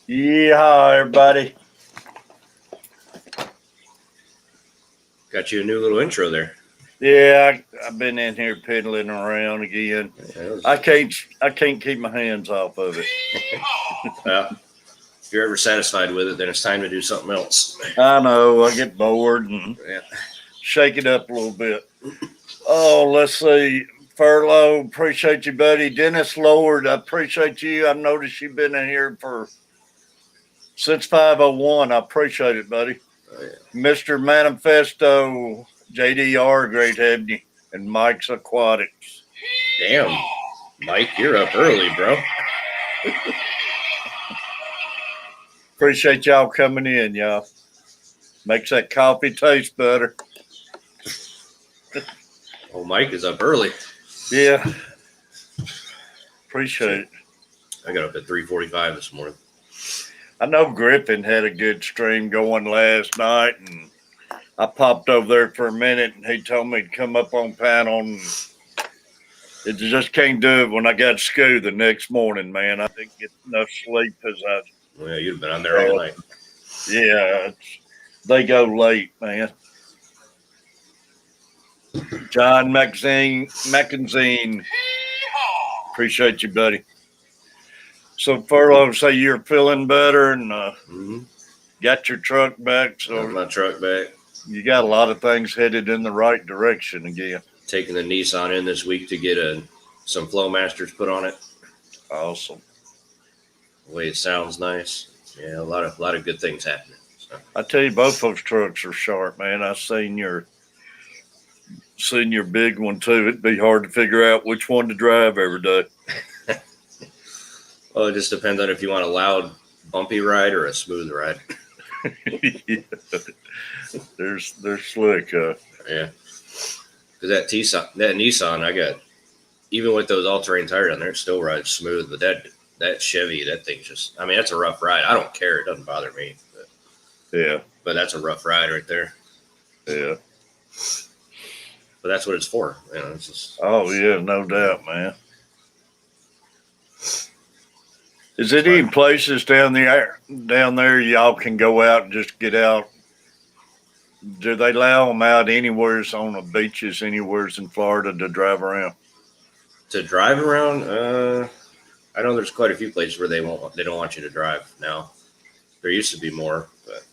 Yeehaw, everybody. Got you a new little intro there. Yeah, I've been in here piddling around again. Yeah, I can't keep my hands off of it. well, if you're ever satisfied with it, then it's time to do something else. I know, I get bored and shake it up a little bit. Oh, let's see. Furlough, appreciate you, buddy. Dennis Lord, I appreciate you. I noticed you've been in here since 501. I appreciate it, buddy. Oh, yeah. Mr. Manifesto, JDR, great having you. And Mike's Aquatics. Damn, Mike, you're up early, bro. Appreciate y'all coming in, y'all. Makes that coffee taste better. Oh, Mike is up early. Yeah. Appreciate it. I got up at 3:45 this morning. I know Griffin had a good stream going last night, and I popped over there for a minute, and he told me to come up on panel, and it just can't do it when I got school the next morning, man. I didn't get enough sleep as I. Well, yeah, you'd have been on there all night. Yeah, they go late, man. John McEnzine, appreciate you, buddy. So Furlough, say you're feeling better and got your truck back. So got my truck back. You got a lot of things headed in the right direction again. Taking the Nissan in this week to get some Flowmasters put on it. Awesome. The way it sounds nice. Yeah, a lot of good things happening. So. I tell you, both those trucks are sharp, man. I seen your big one too. It'd be hard to figure out which one to drive every day. Well, it just depends on if you want a loud, bumpy ride or a smooth ride. Yeah. They're slick. Yeah. Because that Nissan, I got, even with those all-terrain tires on there, it still rides smooth. But that Chevy, that thing's just, I mean, that's a rough ride. I don't care. It doesn't bother me. Yeah. But that's a rough ride right there. Yeah. But that's what it's for. You know, it's just, oh, yeah, no doubt, man. Is there any places down there y'all can go out and just get out? Do they allow them out anywhere on the beaches, anywhere in Florida to drive around? To drive around? I know there's quite a few places where they don't want you to drive now. There used to be more, but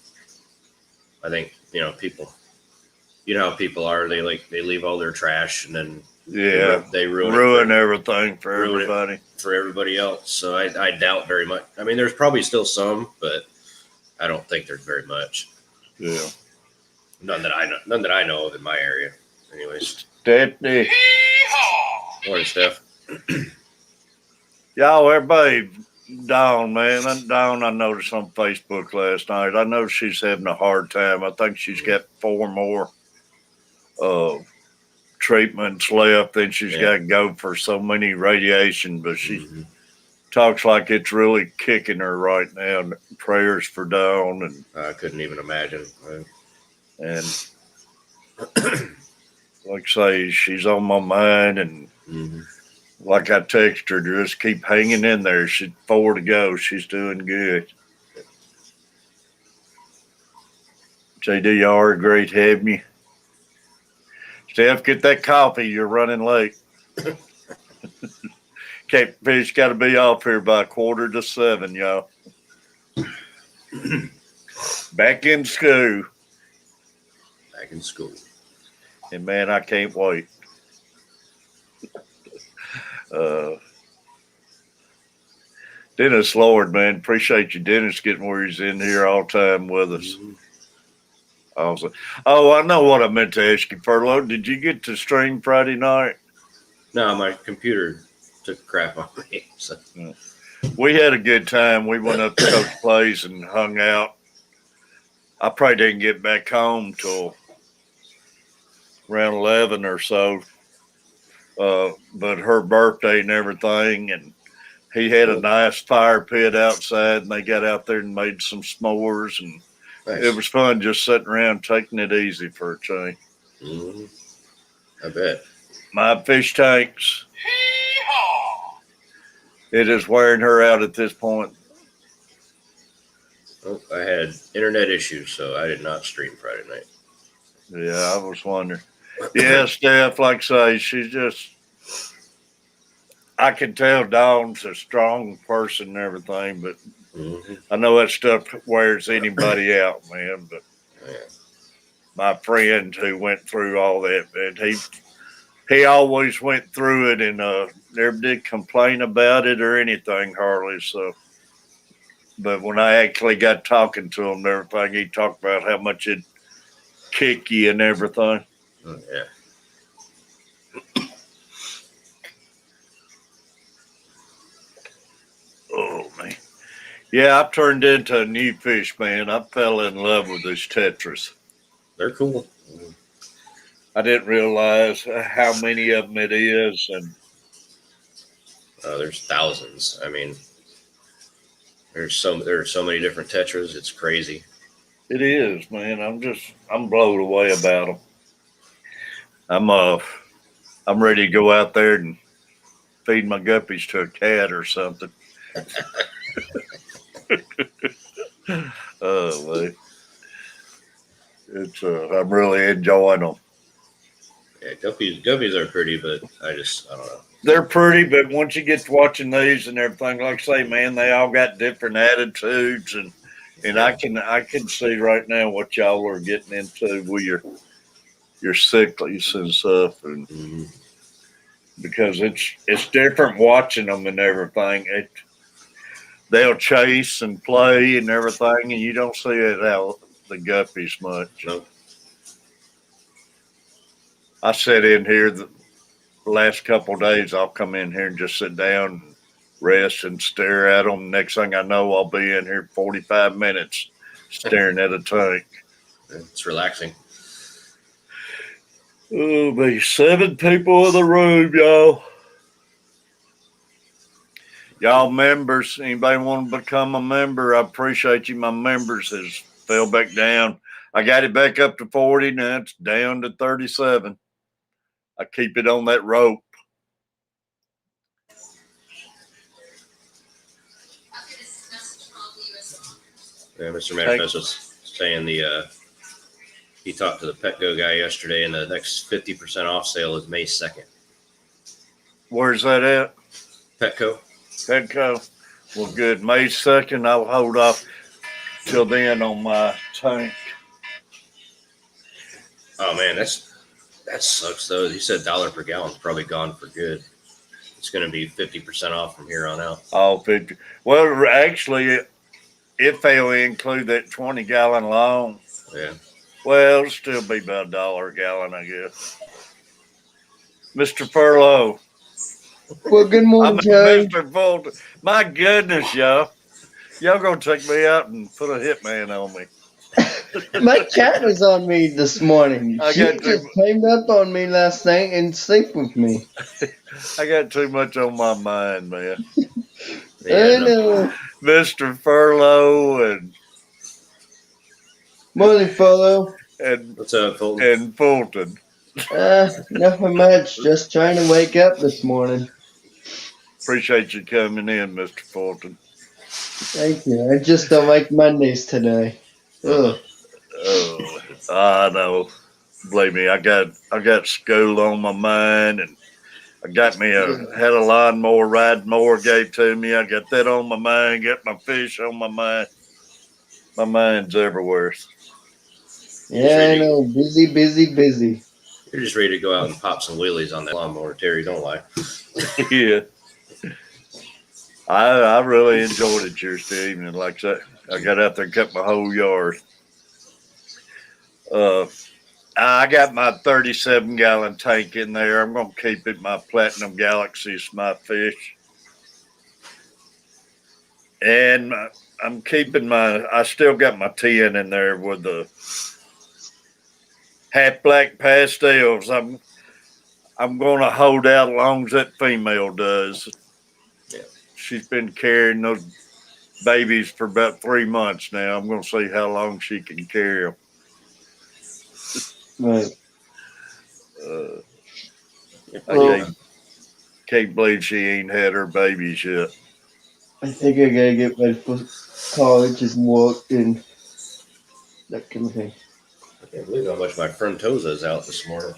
I think, people, how people are. They leave all their trash and then they ruin everything for everybody. For everybody else. So I doubt very much. I mean, there's probably still some, but I don't think there's very much. Yeah. None that I know of in my area. Anyways. Stephanie. Morning, Steph. Y'all, everybody down, man. Down, I noticed on Facebook last night. I know she's having a hard time. I think she's got 4 more treatments left. Then she's got to go for so many radiation, but she talks like it's really kicking her right now. Prayers for Dawn, and I couldn't even imagine. And like I say, she's on my mind, and like I text her, just keep hanging in there. She's 4 to go. She's doing good. JDR, great having you. Steph, get that coffee. You're running late. Catfish got to be off here by 6:45, y'all. Back in school. Back in school. And, man, I can't wait. Dennis Lord, man, appreciate you, Dennis, getting where he's in here all the time with us. Awesome. Oh, I know what I meant to ask you, Furlough. Did you get to stream Friday night? No, my computer took crap on me. So. We had a good time. We went up to Coach Place and hung out. I probably didn't get back home till around 11 or so. But her birthday and everything, and he had a nice fire pit outside, and they got out there and made some s'mores, and nice. It was fun just sitting around taking it easy for a change. I bet. My fish tanks. It is wearing her out at this point. Oh, I had internet issues, so I did not stream Friday night. Yeah, I was wondering. Yeah, Steph, like I say, she's just. I can tell Dawn's a strong person and everything, but Mm-hmm. I know that stuff wears anybody out, man. But Yeah. my friend who went through all that, man, he always went through it and never did complain about it or anything hardly. So, but when I actually got talking to him and everything, he talked about how much it kick you and everything. Yeah. Oh man, yeah, I turned into a new fish, man. I fell in love with this Tetris. They're cool. I didn't realize how many of them it is, and There's thousands. I mean, there are so many different Tetras. It's crazy. it is, man. I'm blown away about them. I'm uh I'm ready to go out there and feed my guppies to a cat or something. Oh man, it's I'm really enjoying them. Yeah, guppies are pretty, but I don't know. They're pretty, but once you get to watching these and everything, like I say, man, they all got different attitudes, and Yeah. I can see right now what y'all are getting into with your sicklies and stuff, and Mm-hmm. because it's different watching them and everything. They'll chase and play and everything, and you don't see it out the guppies much. Nope. I sit in here the last couple of days. I'll come in here and just sit down, and rest, and stare at them. Next thing I know, I'll be in here 45 minutes staring at a tank. It's relaxing. Oh, be 7 people in the room, y'all. Y'all members, anybody want to become a member? I appreciate you. My members has fell back down. I got it back up to 40. Now it's down to 37. I keep it on that rope. Yeah, Mr. Manifest was saying he talked to the Petco guy yesterday, and the next 50% off sale is May 2nd. Where's that at? Petco. Petco. Well, good. May 2nd, I'll hold off till then on my tank. Oh man, that sucks though. He said $1 per gallon's probably gone for good. It's going to be 50% off from here on out. All 50. Well, actually, if they'll include that 20-gallon long, Yeah. well, it'll still be about $1 a gallon, I guess. Mr. Furlow. Well, good morning, Joe. Mr. Fulton. My goodness, y'all. Y'all gonna take me out and put a hitman on me. My cat was on me this morning. I She got just to- climbed up on me last night and slept with me. I got too much on my mind, man. Yeah, I know. Mr. Furlow Morning, fellow. What's up, Fulton? and Fulton. Nothing much. Just trying to wake up this morning. Appreciate you coming in, Mr. Fulton. Thank you. I just don't like Mondays today. Ugh. Oh, I know. Believe me, I got school on my mind, and I got me had a lawnmower ride mower gave to me. I got that on my mind. Got my fish on my mind. My mind's everywhere. Yeah, I know. Busy, busy, busy. You're just ready to go out and pop some wheelies on that lawnmower, Terry. Don't lie. Yeah. I really enjoyed it Tuesday evening. Like I said, I got out there and cut my whole yard. I got my 37-gallon tank in there. I'm gonna keep it. My Platinum Galaxy's my fish, and I'm keeping my. I still got my 10 in there with the half black pastels. I'm gonna hold out as long as that female does. Yeah. She's been carrying those babies for about 3 months now. I'm gonna see how long she can carry them. Right. I can't believe she ain't had her babies yet. I think I gotta get my college and work and that kind of thing. I can't believe how much my friend Toza is out this morning.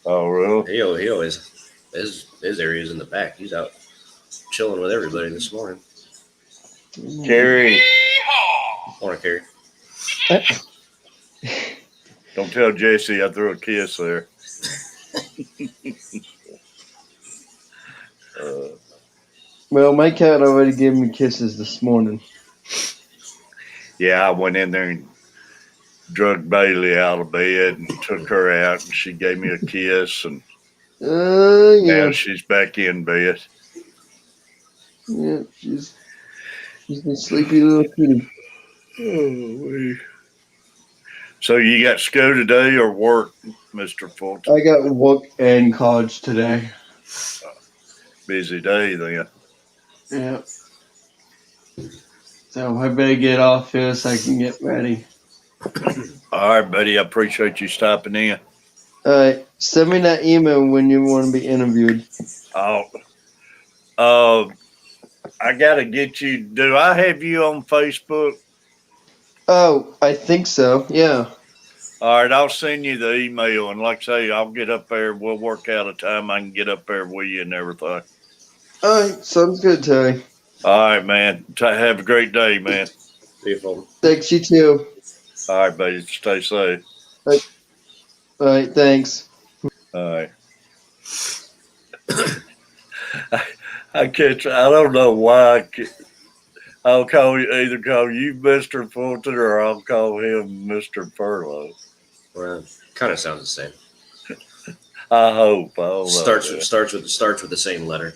Oh, really? He always his area's in the back. He's out chilling with everybody this morning. Carrie, Morning, Carrie. don't tell Jesse I threw a kiss there. Well, my cat already gave me kisses this morning. Yeah, I went in there and drug Bailey out of bed and took her out, and she gave me a kiss, and Yeah. now she's back in bed. Yeah, she's a sleepy little kitty. Oh, so you got school today or work, Mr. Fulton? I got work and college today. Busy day then. Yeah. So I better get off here so I can get ready. All right, buddy. I appreciate you stopping in. Alright, send me that email when you want to be interviewed. Oh, I gotta get you. Do I have you on Facebook? Oh, I think so. Yeah. All right, I'll send you the email, and like I say, I'll get up there. We'll work out a time I can get up there with you and everything. Alright, sounds good, Terry. All right, man. Have a great day, man. See you, Fulton. Thanks, you too. All right, buddy. Stay safe. Alright, thanks. All right. I catch. I don't know why. I'll call you Mr. Fulton or I'll call him Mr. Furlow. Well, kind of sounds the same. I hope. I don't know, Starts man. with the same letter.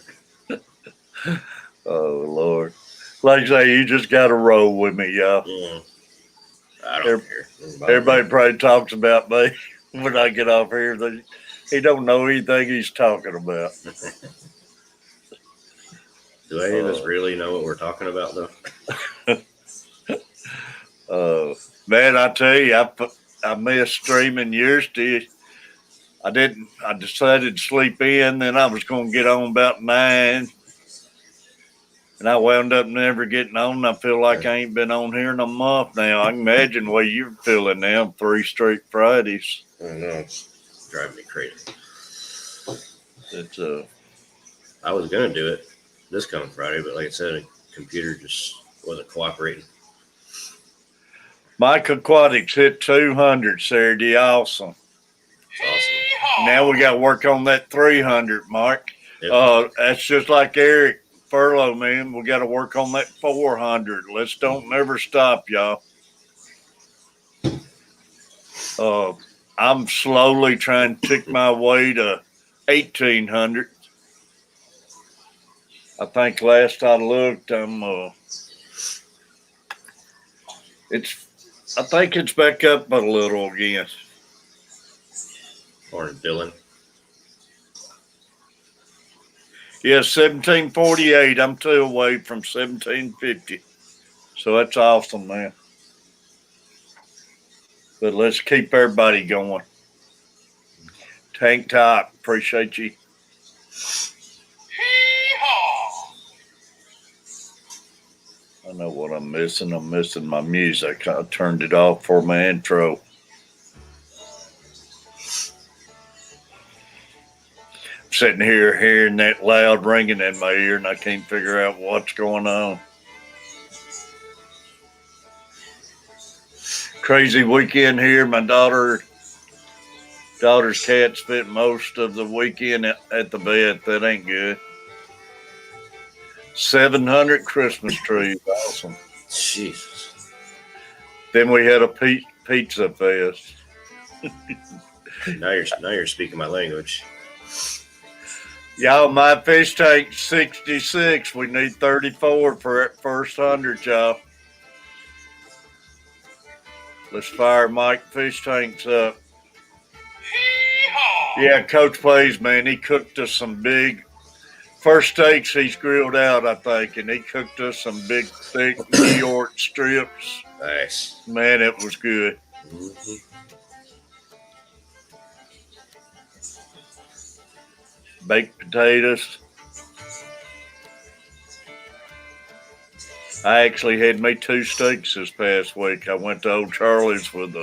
Oh Lord. Like I say, you just got to roll with me, y'all. I don't care. Everybody probably talks about me when I get off here. He don't know anything he's talking about. Do any of us really know what we're talking about, though? Man, I tell you, I missed streaming yesterday. I decided to sleep in. Then I was going to get on about 9. And I wound up never getting on. I feel like I ain't been on here in a month now. I can imagine the way you're feeling now. 3 straight Fridays. I don't know. It's driving me crazy. It's I was gonna do it this coming Friday, but like I said, the computer just wasn't cooperating. Mike Aquatics hit 200 Saturday. Awesome. It's awesome. Now we got to work on that 300, Mark. Yep. That's just like Eric Furlow, man. We got to work on that 400. Let's don't never stop, y'all. I'm slowly trying to tick my way to 1,800. I think last I looked, I think it's back up a little again. Or Dylan. Yeah, 1748. I'm 2 away from 1750. So that's awesome, man. But let's keep everybody going. Tank Top, appreciate you. I know what I'm missing. I'm missing my music. I turned it off for my intro. I'm sitting here hearing that loud ringing in my ear, and I can't figure out what's going on. Crazy weekend here. My daughter's cat spent most of the weekend at the vet. That ain't good. 700 Christmas trees. Awesome. Jesus. Then we had a pizza fest. Now you're speaking my language. Y'all, my fish tank 66. We need 34 for that first 100, y'all. Let's fire Mike fish tanks up. Yeah, Coach plays, man. He cooked us some big first steaks he's grilled out, I think, and he cooked us some big, thick New York strips. Nice. Man, it was good. Mm-hmm. Baked potatoes. I actually had me 2 steaks this past week. I went to Old Charlie's with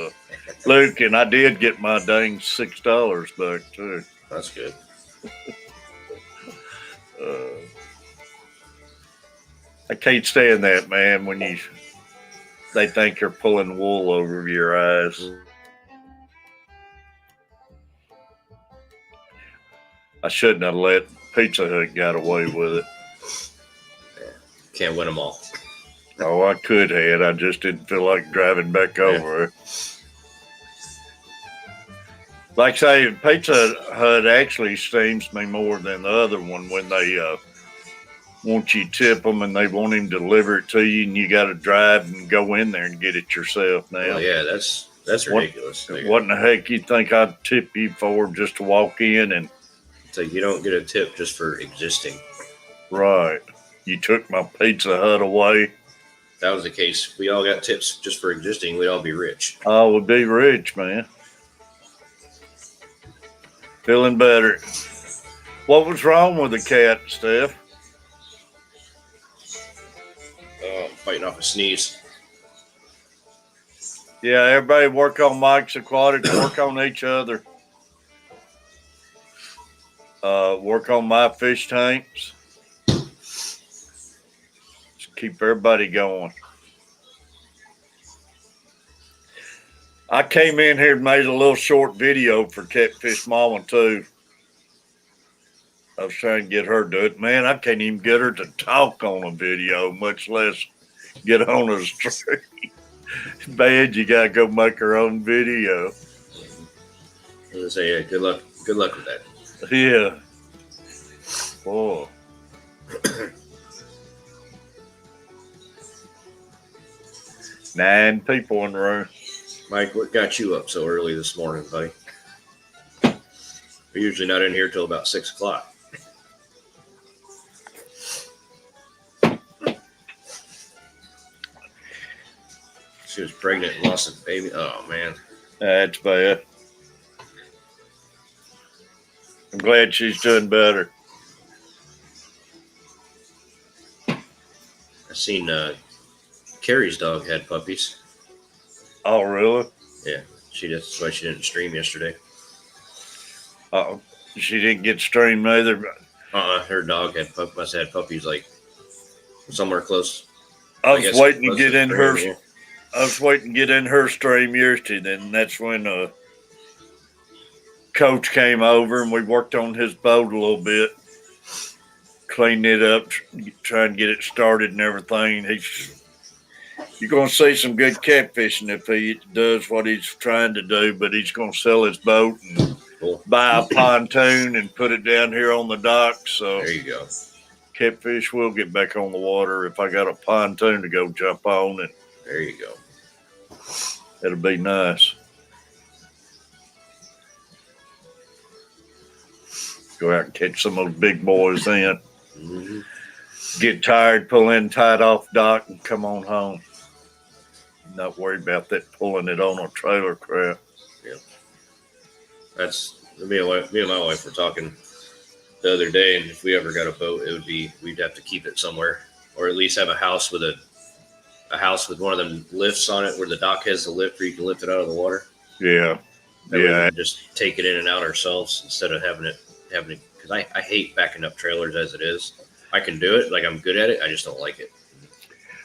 Luke, and I did get my dang $6 back too. That's good. Uh, I can't stand that, man. When they think you're pulling wool over your eyes. I shouldn't have let Pizza Hut got away with it. Can't win them all. Oh, I could have. I just didn't feel like driving back over it. Like I say, Pizza Hut actually steams me more than the other one when they want you to tip them and they want him to deliver it to you, and you got to drive and go in there and get it yourself now. Oh, yeah, that's ridiculous. What in the heck you think I'd tip you for just to walk in and... It's like you don't get a tip just for existing. Right. You took my Pizza Hut away. If that was the case, we all got tips just for existing, we'd all be rich. I would be rich, man. Feeling better. What was wrong with the cat, Steph? Fighting off a sneeze. Yeah, everybody work on Mike's Aquatics, work on each other. Work on my fish tanks. Just keep everybody going. I came in here and made a little short video for Catfish Mama too. I was trying to get her to do it. Man, I can't even get her to talk on a video, much less get on a stream. Bad, you gotta go make her own video. I was gonna say, yeah, good luck with that. Yeah. Oh. 9 people in the room. Mike, what got you up so early this morning, buddy? We're usually not in here till about 6 o'clock. She was pregnant and lost a baby. Oh, man. That's bad. I'm glad she's doing better. I seen Carrie's dog had puppies. Oh, really? Yeah, that's why she didn't stream yesterday. Uh-oh. She didn't get streamed either. Her dog must have had puppies like somewhere close. I was waiting to get in her. Yeah. I was waiting to get in her stream yesterday. Then that's when Coach came over and we worked on his boat a little bit, cleaned it up, trying to get it started and everything. You're going to see some good catfishing if he does what he's trying to do, but he's going to sell his boat and buy a pontoon and put it down here on the dock. So there you go. Catfish will get back on the water if I got a pontoon to go jump on, and there you go. It'll be nice. Go out and catch some of those big boys in. Mm-hmm. Get tired, pull in tight off dock, and come on home. Not worry about that pulling it on a trailer crap. Yeah. That's me and my wife were talking the other day, and if we ever got a boat, we'd have to keep it somewhere, or at least have a house with one of them lifts on it where the dock has the lift where you can lift it out of the water. Yeah. That way we can just take it in and out ourselves instead of having it because I hate backing up trailers as it is. I can do it, like I'm good at it. I just don't like it.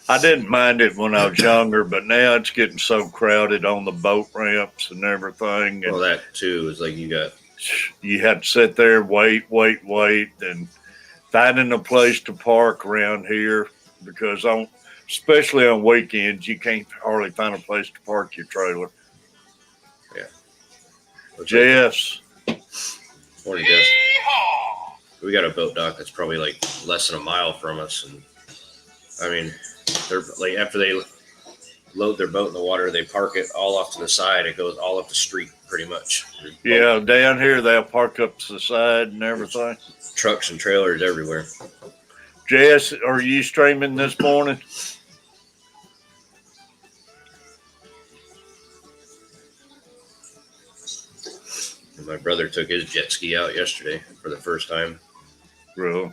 I didn't mind it when I was younger, but now it's getting so crowded on the boat ramps and everything. And well, that too is like you have to sit there, wait, and finding a place to park around here because especially on weekends, you can't hardly find a place to park your trailer. Yeah. Jess. Morning, Jess. We got a boat dock that's probably like less than a mile from us, and I mean, they're like after they load their boat in the water, they park it all off to the side. It goes all up the street, pretty much. Yeah, down here they'll park up to the side and everything. Trucks and trailers everywhere. Jess, are you streaming this morning? And my brother took his jet ski out yesterday for the first time. Really?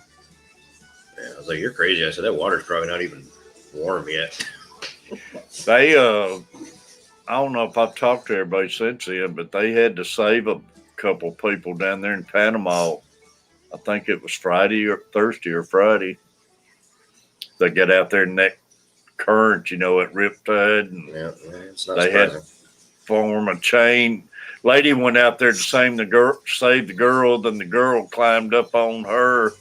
Yeah, I was like, "You're crazy." I said, "That water's probably not even warm yet. They, I don't know if I've talked to everybody since then, but they had to save a couple people down there in Panama. I think it was Friday or Thursday or Friday. They get out there in that current, at Riptide, and Yeah, it's not they had surprising. form a chain. Lady went out there to save the girl. Then the girl climbed up on her,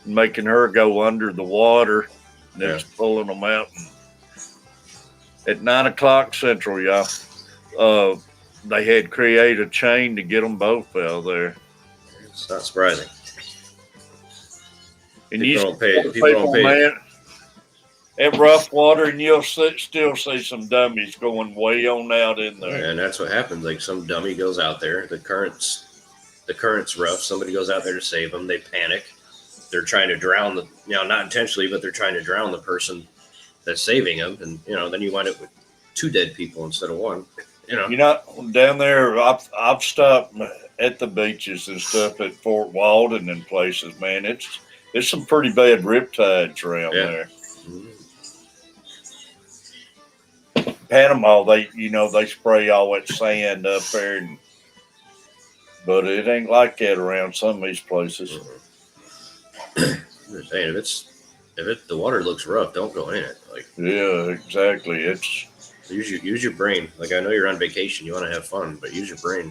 making her go under the water. And Yeah. it's pulling them out. And at 9 o'clock Central, y'all, they had created a chain to get them both out of there. It's not surprising. And People don't pay. man, at rough water, and you'll still see some dummies going way on out in there. And that's what happens. Like some dummy goes out there, the current's rough. Somebody goes out there to save them. They panic. They're trying to drown not intentionally, but they're trying to drown the person that's saving them. And, then you wind up with 2 dead people instead of 1, Down there, I've stopped at the beaches and stuff at Fort Walden and places, man. It's some pretty bad riptides around there. Mm-hmm. Panama, they spray all that sand up there, but it ain't like that around some of these places. I'm just saying, if the water looks rough, don't go in it. Like, yeah, exactly. It's use your brain. Like, I know you're on vacation, you want to have fun, but use your brain.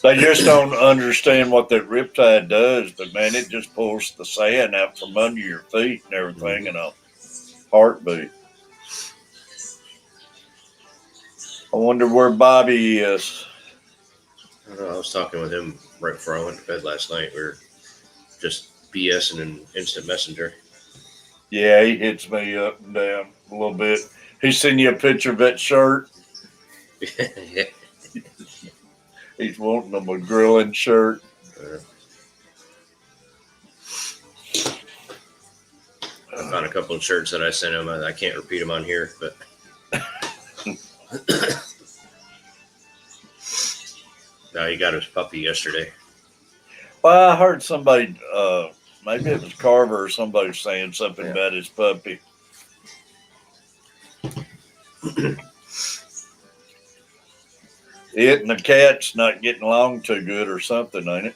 they just don't understand what that riptide does, but man, it just pulls the sand out from under your feet and everything in a heartbeat. I wonder where Bobby is. I don't know. I was talking with him right before I went to bed last night. We were just BSing in instant messenger. Yeah, he hits me up and down a little bit. He sent you a picture of that shirt. Yeah. He's wanting him a grilling shirt. I found a couple of shirts that I sent him. I can't repeat them on here, but no, he got his puppy yesterday. Well, I heard somebody, maybe it was Carver or somebody saying something about his puppy. It and the cat's not getting along too good or something, ain't it?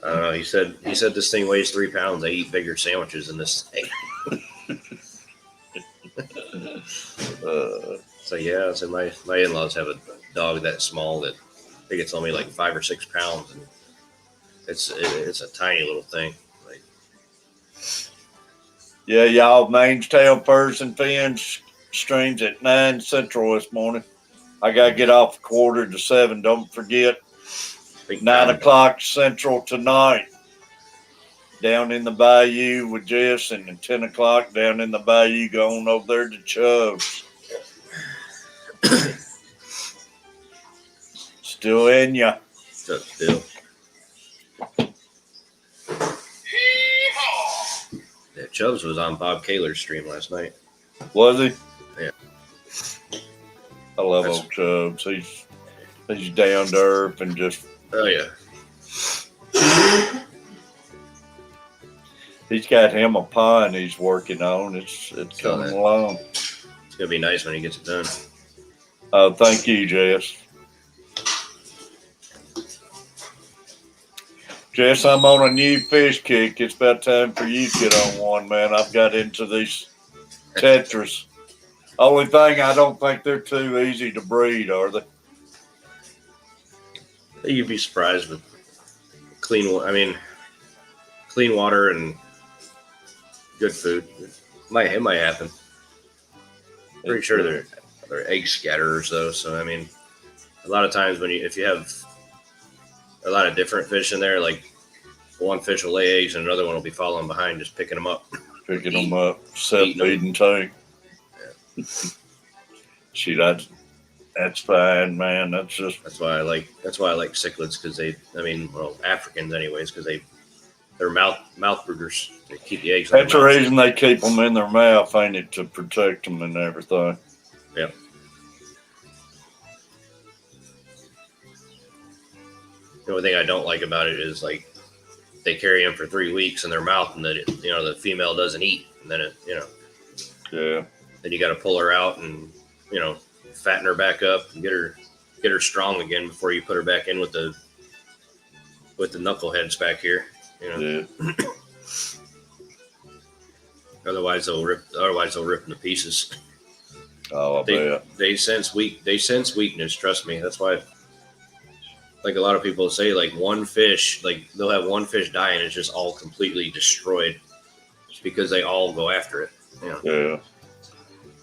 I don't know. He said this thing weighs 3 pounds. I eat bigger sandwiches than this thing. So yeah, so my in-laws have a dog that small that I think it's only like 5 or 6 pounds, and it's a tiny little thing. Like, yeah, y'all, Mainstown Furs and Fins streams at 9 Central this morning. I gotta get off 6:45. Don't forget, 9 o'clock Central tonight. Down in the bayou with Jess, and at 10 o'clock down in the bayou going over there to Chubbs. Still in ya. Still. Yeah, Chubbs was on Bob Kaler's stream last night. Was he? Yeah. I love old Chubbs. He's down to earth and just. Oh yeah. He's got him a pond he's working on. It's coming along. It's gonna be nice when he gets it done. Thank you, Jess. Jess, I'm on a new fish kick. It's about time for you to get on one, man. I've got into these Tetras. Only thing, I don't think they're too easy to breed, are they? You'd be surprised with clean water and good food. It might happen. Pretty sure they're egg scatterers though. So I mean, a lot of times if you have a lot of different fish in there, like one fish will lay eggs and another one will be following behind, just picking them up. Feeding tank. Yeah. See, that's fine, man. That's why I like cichlids, because Africans anyways, because they're mouth brooders. They keep the eggs. That's the reason they keep them in their mouth, ain't it, to protect them and everything. Yep. The only thing I don't like about it is like they carry them for 3 weeks in their mouth, and then the female doesn't eat, and then Yeah. then you got to pull her out and fatten her back up and get her strong again before you put her back in with the knuckleheads back here. Yeah. Otherwise they'll rip them to pieces. Oh, I bet. They sense weakness. Trust me. That's why, like a lot of people say, like one fish, like they'll have one fish die and it's just all completely destroyed. It's because they all go after it. Yeah.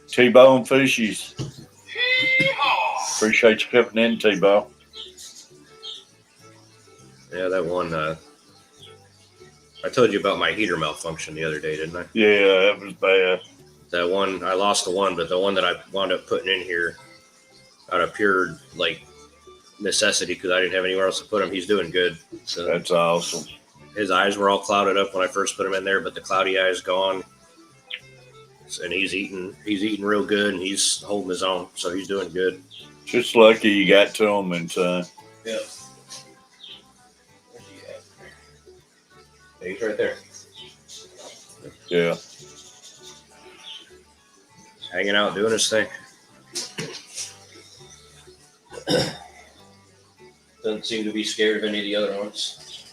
T-Bone Fishies. Appreciate you coming in, T-Bone. Yeah, that one. I told you about my heater malfunction the other day, didn't I? Yeah, that was bad. That one, I lost the one, but the one that I wound up putting in here out of pure necessity because I didn't have anywhere else to put him. He's doing good. So That's awesome. his eyes were all clouded up when I first put him in there, but the cloudy eye is gone. And he's eating real good, and he's holding his own, so he's doing good. Just lucky you got to him in time. Yeah. Where's he at? Yeah, he's right there. Yeah. Hanging out, doing his thing. Doesn't seem to be scared of any of the other ones.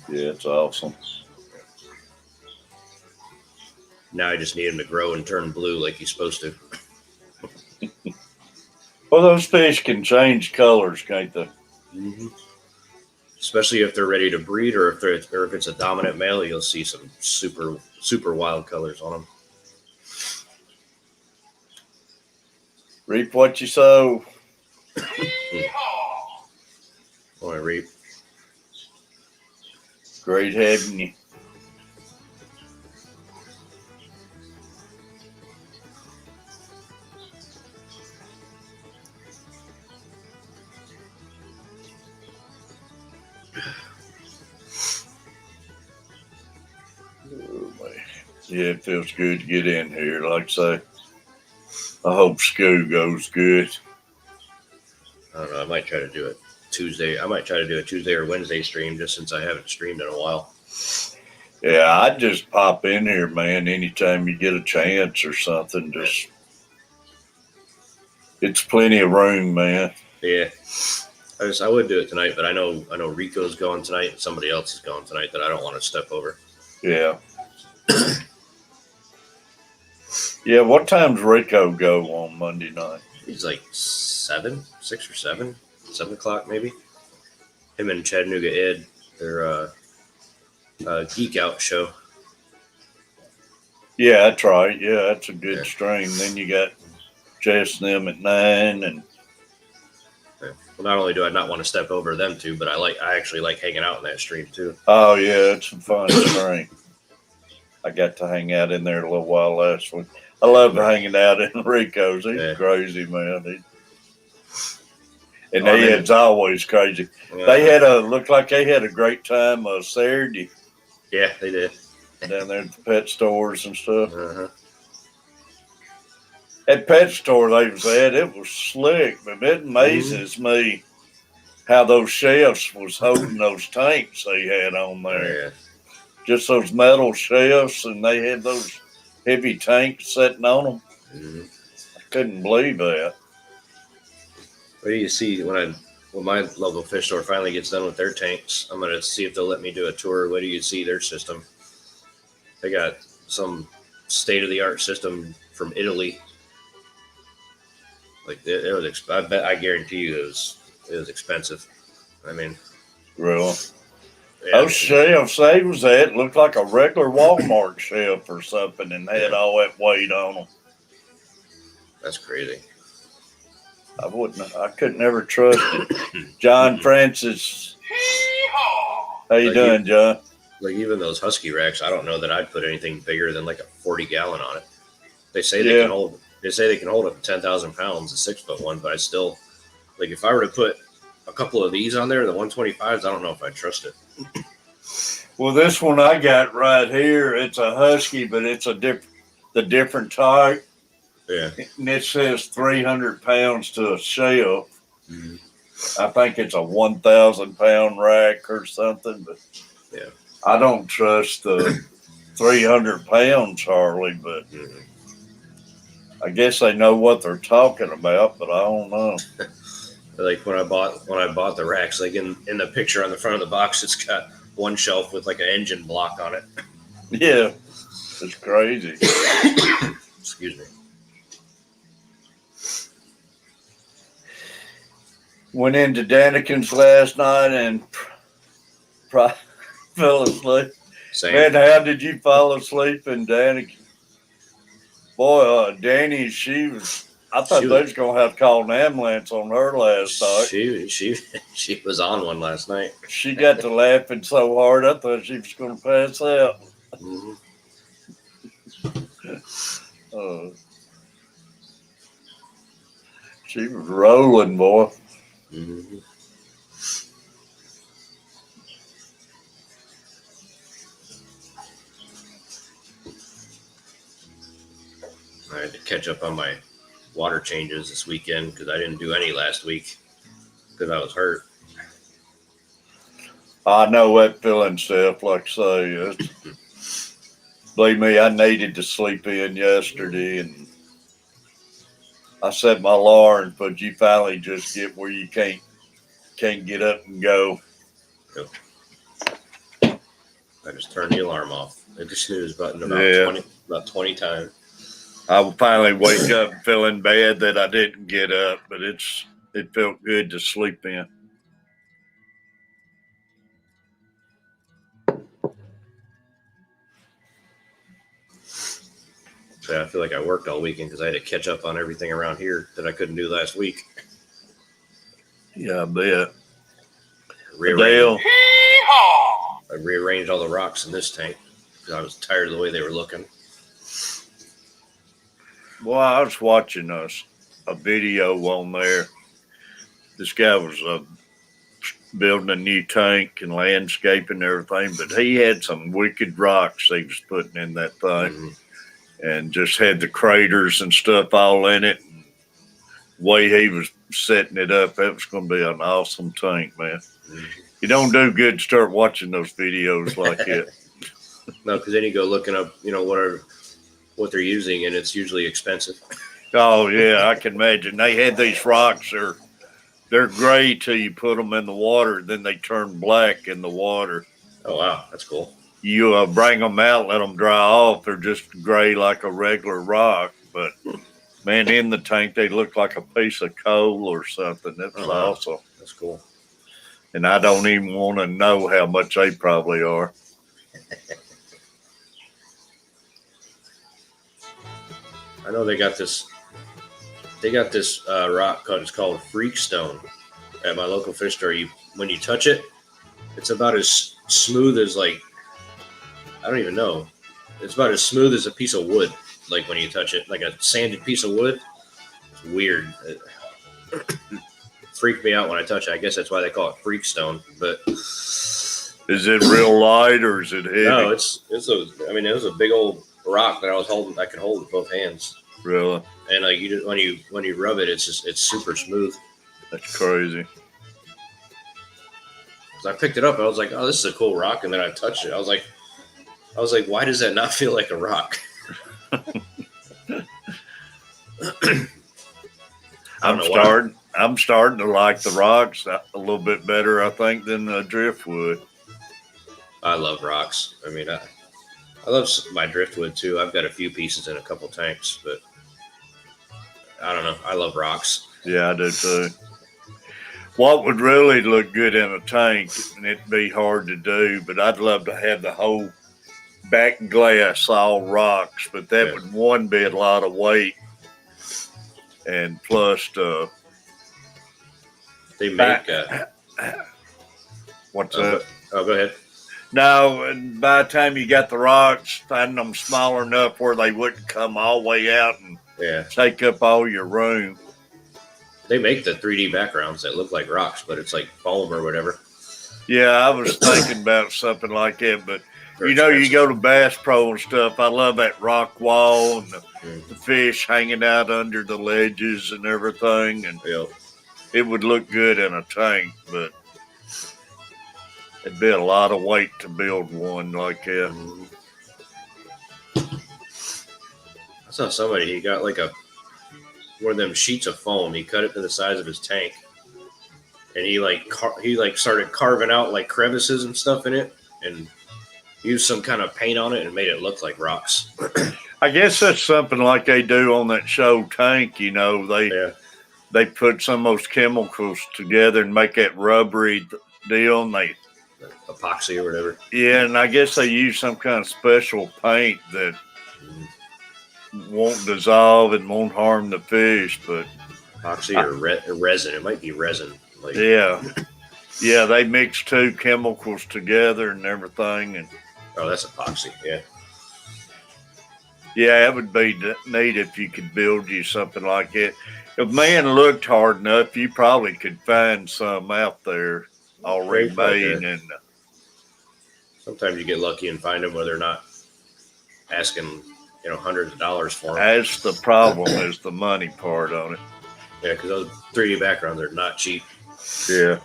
Yeah, it's awesome. Now I just need him to grow and turn blue like he's supposed to. Well, those fish can change colors, can't they? Mm-hmm. Especially if they're ready to breed, or if it's a dominant male, you'll see some super wild colors on them. Reap what you sow. Want to reap? Great having you. Oh, man. Yeah, it feels good to get in here. Like I say, I hope school goes good. I don't know. I might try to do it Tuesday. I might try to do a Tuesday or Wednesday stream, just since I haven't streamed in a while. Yeah, I'd just pop in here, man, anytime you get a chance or something. Just, it's plenty of room, man. Yeah. I would do it tonight, but I know Rico's going tonight and somebody else is going tonight that I don't want to step over. Yeah. Yeah, what time's Rico go on Monday night? He's like 6 or 7 o'clock maybe. Him and Chattanooga Ed, their geek out show. Yeah, that's right. Yeah, that's a good Yeah. stream. Then you got Jess and them at 9, and Well, not only do I not want to step over them two, but I actually like hanging out in that stream too. oh yeah, it's a fun stream. I got to hang out in there a little while last week. I love hanging out in Rico's. He's crazy, man. And Ed's always crazy. They looked like they had a great time Saturday. Yeah, they did. Down there at the pet stores and stuff. Uh-huh. That pet store they was at, it was slick, but it amazes me how those chefs was holding those tanks they had on there. Yeah. Just those metal chefs, and they had those heavy tanks sitting on them. Mm-hmm. I couldn't believe that. What do you see when my local fish store finally gets done with their tanks? I'm gonna see if they'll let me do a tour. What do you see their system? They got some state-of-the-art system from Italy. Like it was, I guarantee you it was expensive. I mean, Really? yeah, Those shelves they was at looked like a regular Walmart shelf or something, and they had all that weight on them. that's crazy. I could never trust it. John Francis. How you doing, John? Like even those Husky racks, I don't know that I'd put anything bigger than like a 40-gallon on it. They say they can hold. They say they can hold up to 10,000 pounds, a 6-foot one, but I still, like, if I were to put a couple of these on there, the 125s, I don't know if I'd trust it. Well, this one I got right here, it's a Husky, but it's the different type. Yeah. And it says 300 pounds to a shelf. Mm-hmm. I think it's a 1,000 pound rack or something, but Yeah. I don't trust the 300 pounds hardly, but Mhm. I guess they know what they're talking about, but I don't know. Like when I bought the racks, like in the picture on the front of the box, it's got one shelf with like an engine block on it. Yeah, it's crazy. Excuse me. Went into Daniken's last night and fell asleep. Same. Man, how did you fall asleep in Daniken? Boy, Danny, I thought She they was- was going to have to call an ambulance on her last night. She was on one last night. She got to laughing so hard, I thought she was going to pass out. Mm-hmm. She was rolling, boy. Mm-hmm. I had to catch up on my water changes this weekend because I didn't do any last week because I was hurt. I know that feeling, Steph. Like I say, believe me, I needed to sleep in yesterday, and I set my alarm, but you finally just get where you can't get up and go. Yep. I just turned the alarm off. Hit the snooze button about 20 times. I finally wake up feeling bad that I didn't get up, but it felt good to sleep in. So I feel like I worked all weekend because I had to catch up on everything around here that I couldn't do last week. Yeah, I bet. I rearranged all the rocks in this tank because I was tired of the way they were looking. Well, I was watching a video on there. This guy was building a new tank and landscaping and everything, but he had some wicked rocks he was putting in that thing. Mm-hmm. And just had the craters and stuff all in it. And the way he was setting it up, that was going to be an awesome tank, man. Mm-hmm. You don't do good to start watching those videos like that. No, because then you go looking up, what they're using, and it's usually expensive. Oh yeah, I can imagine. They had these rocks. They're gray till you put them in the water, then they turn black in the water. Oh wow, that's cool. You bring them out, let them dry off. They're just gray like a regular rock, but man, in the tank they look like a piece of coal or something. That's awesome. That's cool. And I don't even want to know how much they probably are. I know they got this rock it's called Freakstone at my local fish store. When you touch it, it's about as smooth as I don't even know. It's about as smooth as a piece of wood. Like when you touch it, like a sanded piece of wood. It's weird. It freaked me out when I touch it. I guess that's why they call it Freakstone. But is it real light or is it heavy? No, it was a big old rock that I was holding. I could hold with both hands. Really? And like when you rub it, it's super smooth. That's crazy. So I picked it up. I was like, "Oh, this is a cool rock," and then I touched it. I was like, "Why does that not feel like a rock?" I'm starting to like the rocks a little bit better, I think, than the driftwood. I love rocks. I mean, I love my driftwood too. I've got a few pieces in a couple tanks, but I don't know. I love rocks. Yeah, I do too. What would really look good in a tank, and it'd be hard to do, but I'd love to have the whole back glass all rocks, but that would, one, be a lot of weight, and plus they make what's that? Oh, go ahead. No, and by the time you got the rocks, finding them smaller enough where they wouldn't come all the way out and take up all your room. They make the 3D backgrounds that look like rocks, but it's like foam or whatever. Yeah, I was thinking about something like that, but you go to Bass Pro and stuff. I love that rock wall and the fish hanging out under the ledges and everything. And it would look good in a tank, but it'd be a lot of weight to build one like that. I saw somebody, he got like one of them sheets of foam. He cut it to the size of his tank, and he started carving out like crevices and stuff in it, and used some kind of paint on it and made it look like rocks. I guess that's something like they do on that show Tank. You know, they put some of those chemicals together and make that rubbery deal, and Epoxy or whatever. Yeah, and I guess they use some kind of special paint that won't dissolve and won't harm the fish. But Epoxy or resin. It might be resin. Yeah, they mix two chemicals together and everything. And oh, that's epoxy. Yeah. Yeah, it would be neat if you could build you something like it. If man looked hard enough, you probably could find some out there already made. And sometimes you get lucky and find them where they're not asking, hundreds of dollars for them. That's the problem, is the money part on it. Yeah, because those 3D backgrounds are not cheap. Yeah.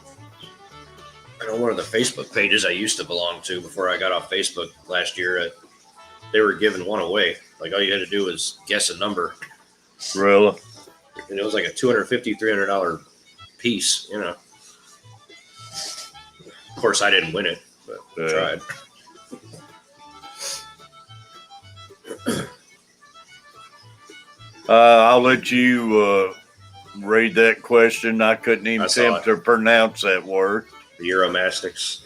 I know one of the Facebook pages I used to belong to before I got off Facebook last year, they were giving one away. Like all you had to do was guess a number. Really? And it was like a $250, $300 piece, Of course, I didn't win it, but I tried. I'll let you read that question. I couldn't even attempt to pronounce that word. The Euromastics,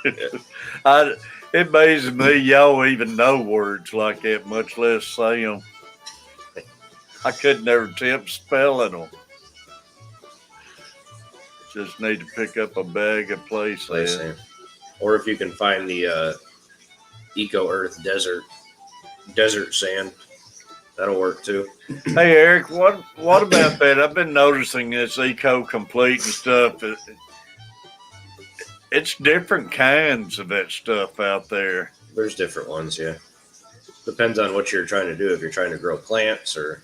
yeah. It amazes me y'all even know words like that, much less say them. I could never attempt spelling them. Just need to pick up a bag of place sand. Or if you can find the Eco Earth desert sand, that'll work too. Hey Eric, what about that? I've been noticing this Eco Complete and stuff. It's different kinds of that stuff out there. There's different ones, yeah. Depends on what you're trying to do. If you're trying to grow plants, or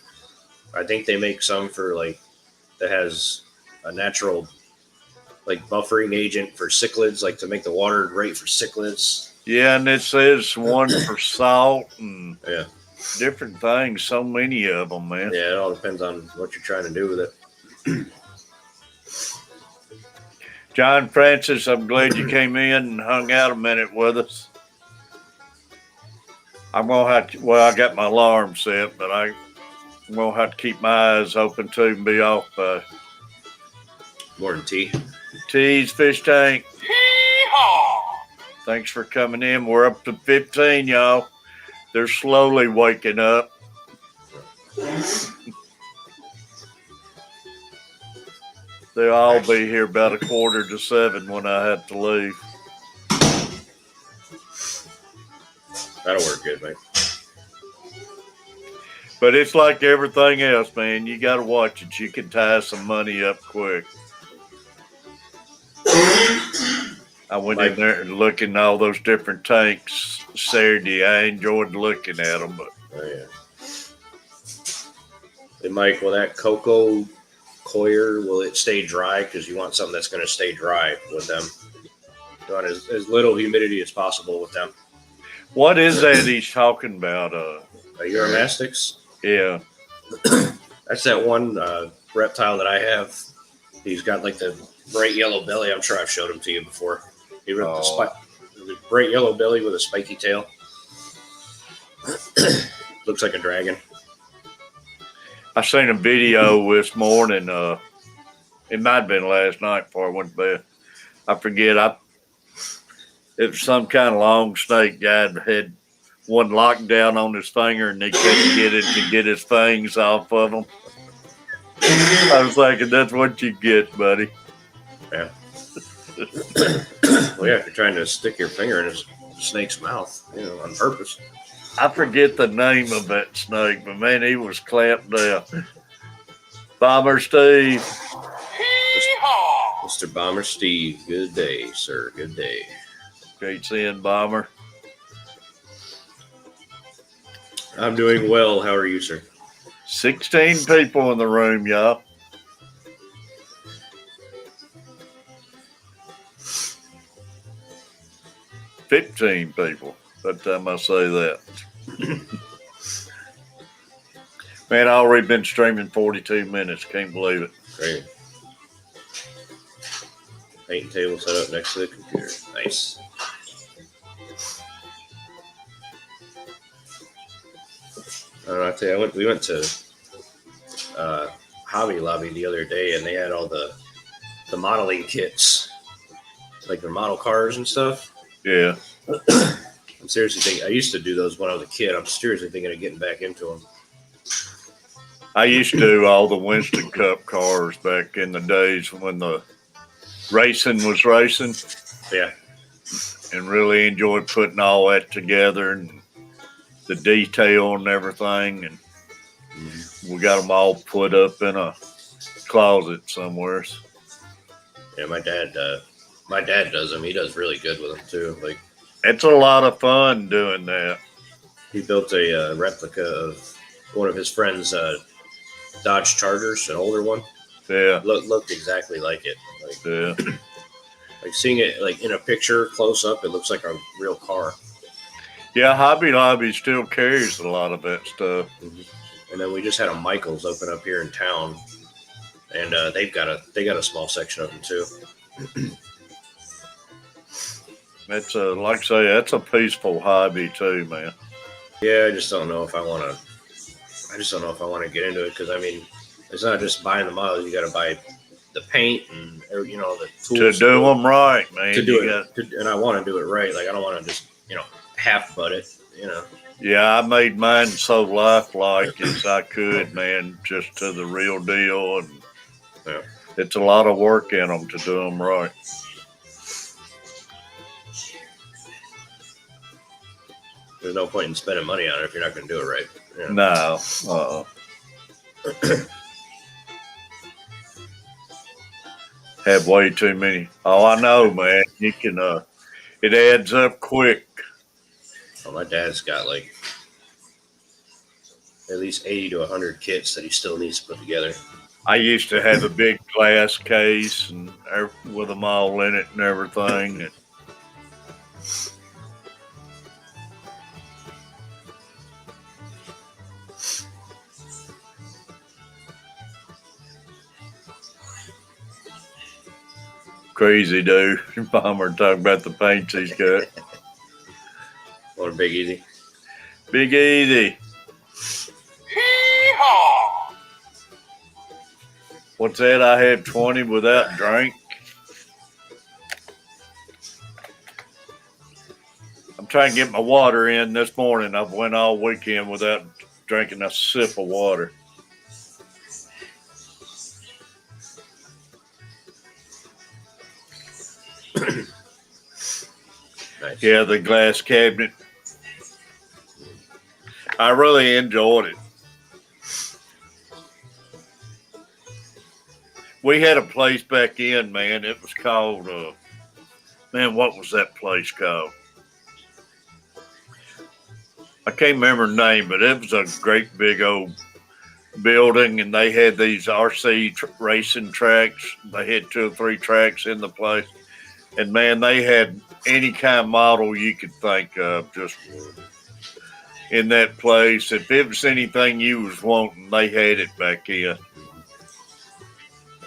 I think they make some for that has a natural buffering agent for cichlids, to make the water great for cichlids. Yeah, and it says one for salt and yeah, different things. So many of them, man. Yeah, it all depends on what you're trying to do with it. John Francis, I'm glad you came in and hung out a minute with us. I'm going to have to, I got my alarm set, but I'm going to have to keep my eyes open too and be off by Morning, T. T's Fish Tank. Yeehaw! Thanks for coming in. We're up to 15, y'all. They're slowly waking up. They'll all be here about 6:45 when I have to leave. That'll work good, mate. But it's like everything else, man. You got to watch it. You can tie some money up quick. I went in there and looking at all those different tanks Saturday. I enjoyed looking at them. But yeah. Hey, Mike, will that cocoa coir, will it stay dry? Because you want something that's going to stay dry with them. You want as little humidity as possible with them. What is that he's talking about? Euromastics? Yeah. That's that one reptile that I have. He's got the bright yellow belly. I'm sure I've showed him to you before. He ripped the bright yellow belly with a spiky tail. Looks like a dragon. I seen a video this morning. It might have been last night before I went to bed. I forget. It was some kind of long snake guy that had one locked down on his finger, and he couldn't get it to get his fangs off of him. I was thinking, that's what you get, buddy. Yeah. Well, yeah, if you're trying to stick your finger in a snake's mouth, on purpose. I forget the name of that snake, but man, he was clamped down. Bomber Steve. Mr. Bomber Steve, good day, sir. Good day. Great seeing Bomber. I'm doing well. How are you, sir? 16 people in the room, y'all. 15 people by the time I say that. Man, I already been streaming 42 minutes. Can't believe it. Great. Painting table set up next to the computer. Nice. I don't know, I tell you, we went to Hobby Lobby the other day, and they had all the modeling kits, like their model cars and stuff. Yeah. I'm seriously thinking. I used to do those when I was a kid. I'm seriously thinking of getting back into them. I used to do all the Winston Cup cars back in the days when the racing was racing. Yeah. And really enjoyed putting all that together and the detail and everything. And we got them all put up in a closet somewhere. Yeah, my dad does them. He does really good with them too. Like, it's a lot of fun doing that. he built a replica of one of his friend's Dodge Chargers, an older one. Yeah. Looked exactly like it. Like, Yeah. like seeing it like in a picture close up, it looks like a real car. Yeah, Hobby Lobby still carries a lot of that stuff. And then we just had a Michaels open up here in town, and they got a small section of them too. It's like I say, that's a peaceful hobby too, man. Yeah, I just don't know if I want to get into it, because I mean, it's not just buying the models. You got to buy the paint and the tools To do them right, man. to do it. And I want to do it right. Like, I don't want to just half butt it. Yeah, I made mine so lifelike as I could, man, just to the real deal. And Yeah. it's a lot of work in them to do them right. There's no point in spending money on it if you're not going to do it right. No. Have way too many. Oh, I know, man. You can. It adds up quick. Well, my dad's got like at least 80 to 100 kits that he still needs to put together. I used to have a big glass case and with them all in it and everything. And crazy dude. Bomber talking about the paints he's got. What a Big Easy. Big Easy. Hee-haw! What's that? I had 20 without drink. I'm trying to get my water in this morning. I've went all weekend without drinking a sip of water. Nice. Yeah, the glass cabinet. I really enjoyed it. We had a place back in, man. It was called, man, what was that place called? I can't remember the name, but it was a great big old building, and they had these RC racing tracks. They had 2 or 3 tracks in the place. And, man, they had any kind of model you could think of just in that place. If it was anything you was wanting, they had it back in.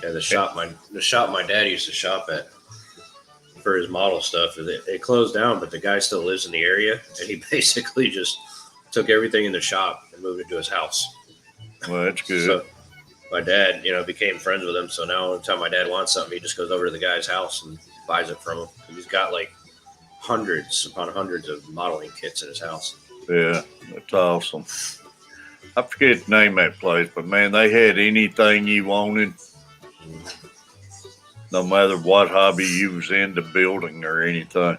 Yeah, the shop my dad used to shop at for his model stuff, it closed down, but the guy still lives in the area, and he basically just took everything in the shop and moved it to his house. Well, that's good. So my dad, became friends with him. So now every time my dad wants something, he just goes over to the guy's house and buys it from him. He's got like hundreds upon hundreds of modeling kits in his house. Yeah, that's awesome. I forget the name of that place, but man, they had anything you wanted. No matter what hobby you was into building or anything.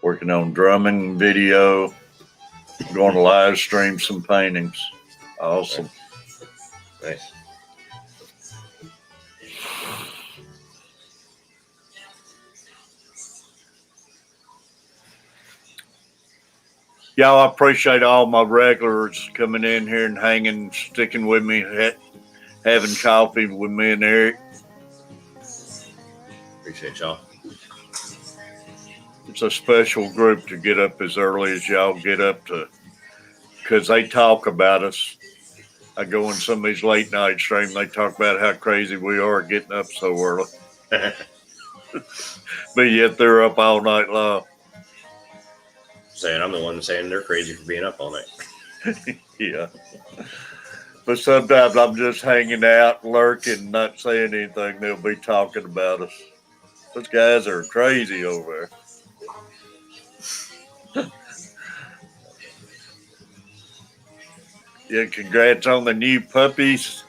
Working on drumming video. Going to live stream some paintings. Awesome. Nice. Y'all, I appreciate all my regulars coming in here and hanging, sticking with me, having coffee with me and Eric. Appreciate y'all. It's a special group to get up as early as y'all get up to, because they talk about us. I go in some of these late night streams, they talk about how crazy we are getting up so early. But yet they're up all night long. Saying I'm the one saying they're crazy for being up all night. Yeah. But sometimes I'm just hanging out, lurking, not saying anything. They'll be talking about us. Those guys are crazy over there. Yeah, congrats on the new puppies.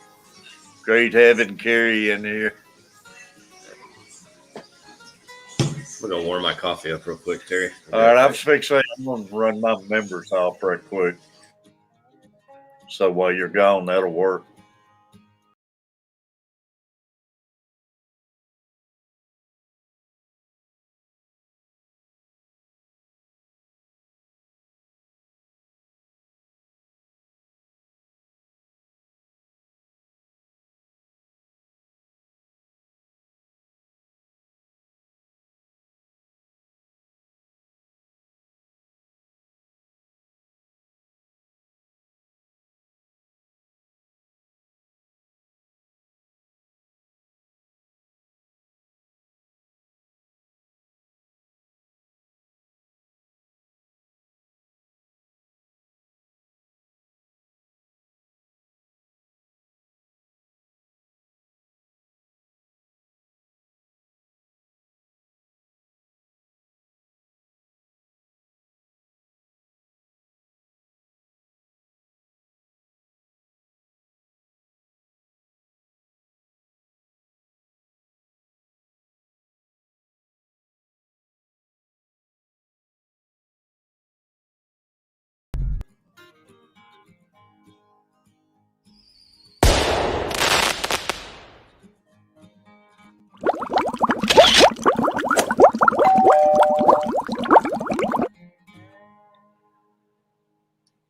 Great having Carrie in here. I'm gonna warm my coffee up real quick, Terry. All right, I'm fixing. I'm gonna run my members off right quick. So while you're gone, that'll work.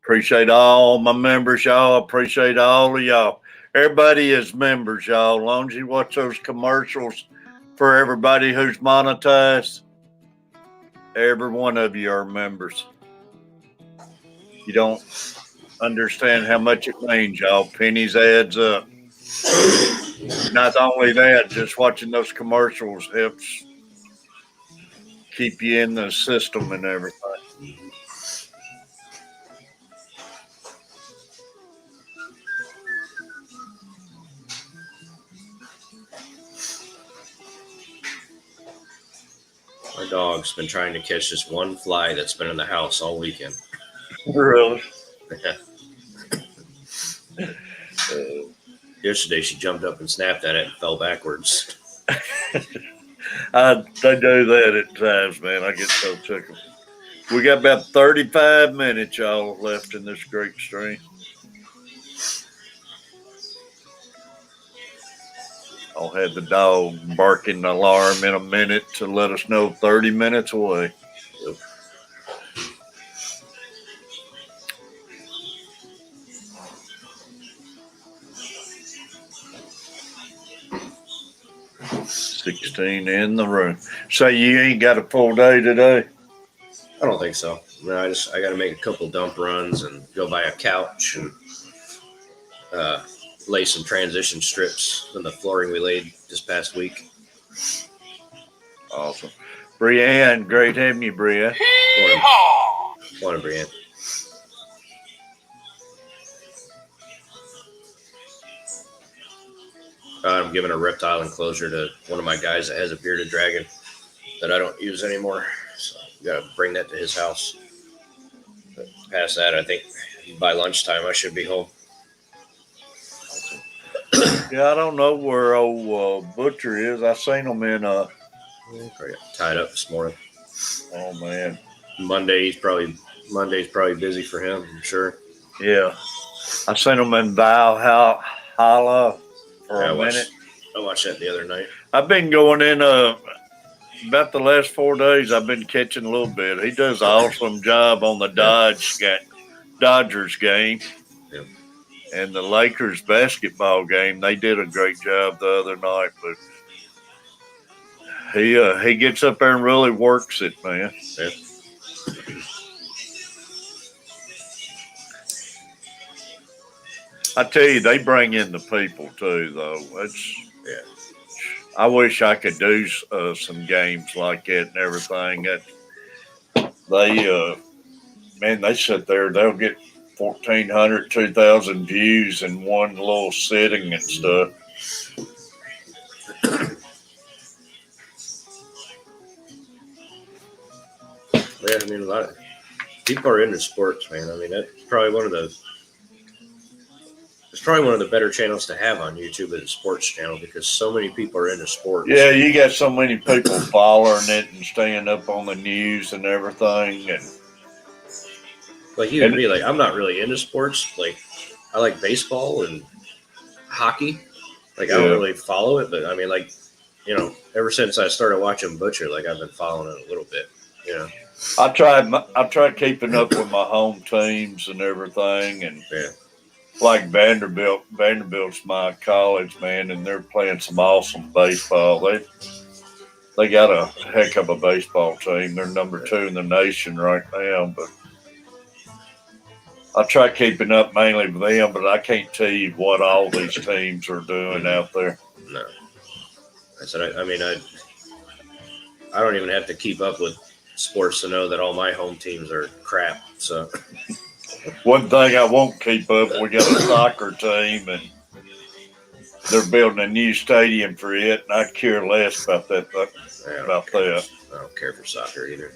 Appreciate all my members, y'all. Appreciate all of y'all. Everybody is members, y'all. As long as you watch those commercials for everybody who's monetized, every one of you are members. You don't understand how much it means, y'all. Pennies adds up. Not only that, just watching those commercials helps keep you in the system and everything. My dog's been trying to catch this one fly that's been in the house all weekend. Really? Yesterday, she jumped up and snapped at it and fell backwards. They do that at times, man. I get so tickled. We got about 35 minutes, y'all, left in this great stream. I'll have the dog barking the alarm in a minute to let us know 30 minutes away. Yep. $16 in the room. So you ain't got a full day today? I don't think so. No, I got to make a couple dump runs and go buy a couch and lay some transition strips on the flooring we laid this past week. Awesome. Brianne, great having you, Brianne. Morning, Brianne. I'm giving a reptile enclosure to one of my guys that has a bearded dragon that I don't use anymore. So got to bring that to his house. But past that, I think by lunchtime I should be home. Yeah, I don't know where old Butcher is. I seen him in Tied up this morning. Oh man. Monday's probably busy for him, I'm sure. Yeah. I seen him in Valhalla for a minute. I watched that the other night. I've been going in about the last 4 days, I've been catching a little bit. He does an awesome job on the Dodgers game. Yeah. And the Lakers basketball game. They did a great job the other night, but he gets up there and really works it, man. Yeah. I tell you, they bring in the people too, though. I wish I could do some games like that and everything. They sit there. They'll get 1,400, 2,000 views in one little sitting and stuff. Yeah, I mean, a lot of people are into sports, man. I mean, that's probably one of the. It's probably one of the better channels to have on YouTube is a sports channel because so many people are into sports. Yeah, you got so many people following it and staying up on the news and everything. And like you and me, like I'm not really into sports. Like I like baseball and hockey. Like I don't really follow it, but I mean, like ever since I started watching Butcher, like I've been following it a little bit. I tried keeping up with my home teams and everything, and like Vanderbilt's my college, man, and they're playing some awesome baseball. They got a heck of a baseball team. They're number 2 in the nation right now, but I try keeping up mainly with them, but I can't tell you what all these teams are doing out there. No. I said, I don't even have to keep up with sports to know that all my home teams are crap. So one thing I won't keep up, we got a soccer team and they're building a new stadium for it, and I care less about that. I don't care for soccer either.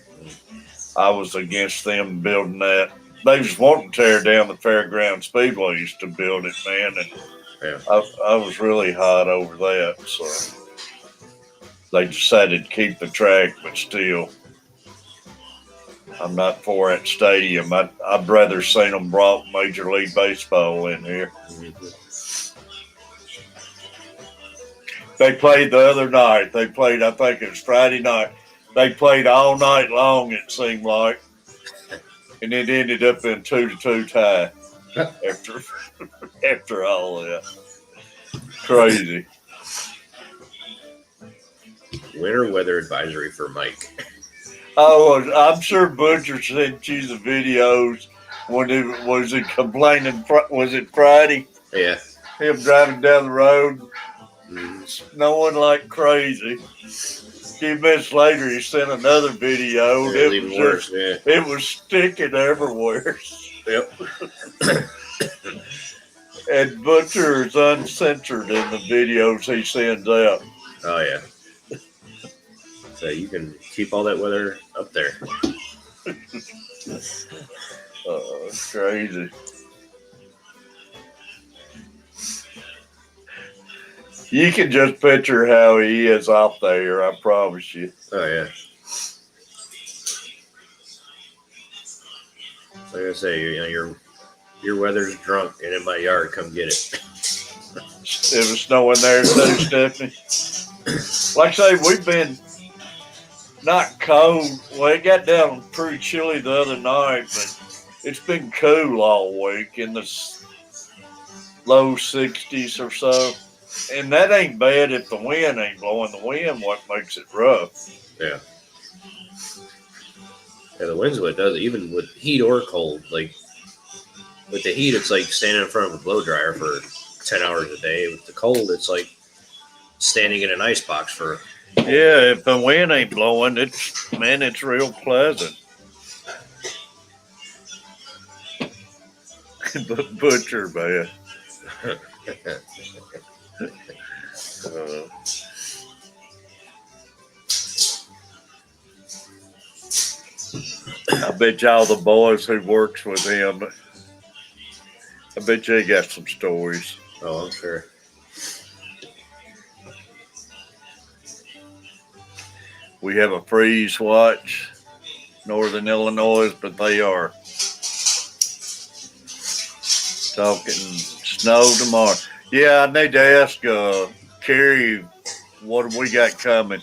I was against them building that. They just wanted to tear down the Fairground Speedways to build it, man, and I was really hot over that. So they decided to keep the track, but still, I'm not for that stadium. I'd rather seen them brought Major League Baseball in here. Mm-hmm. They played the other night. I think it was Friday night. They played all night long, it seemed like. And it ended up in 2-2 tie after all that. Crazy. Winter weather advisory for Mike. Oh, I'm sure Butcher sent you the videos when it was complaining. Was it Friday? Yeah. Him driving down the road, Mm-hmm. snowing like crazy. A few minutes later, he sent another video. Yeah, even worse. It was sticking everywhere. Yep. And Butcher is uncensored in the videos he sends out. Oh yeah. So you can keep all that weather up there. It's crazy. You can just picture how he is out there, I promise you. Oh yeah. Like I say, your weather's drunk and in my yard, come get it. It was snowing there too, Stephanie. Like I say, we've been not cold. Well, it got down pretty chilly the other night, but it's been cool all week in the low 60s or so. And that ain't bad if the wind ain't blowing. The wind what makes it rough. Yeah. Yeah, the wind's what does it, even with heat or cold. Like with the heat, it's like standing in front of a blow dryer for 10 hours a day. With the cold, it's like standing in an ice box for. Yeah, if the wind ain't blowing, it's real pleasant. Butcher, man. I bet y'all the boys who works with him, I bet you got some stories. Oh, I'm sure. We have a freeze watch, Northern Illinois, but they are talking snow tomorrow. Yeah, I need to ask Carrie, what have we got coming?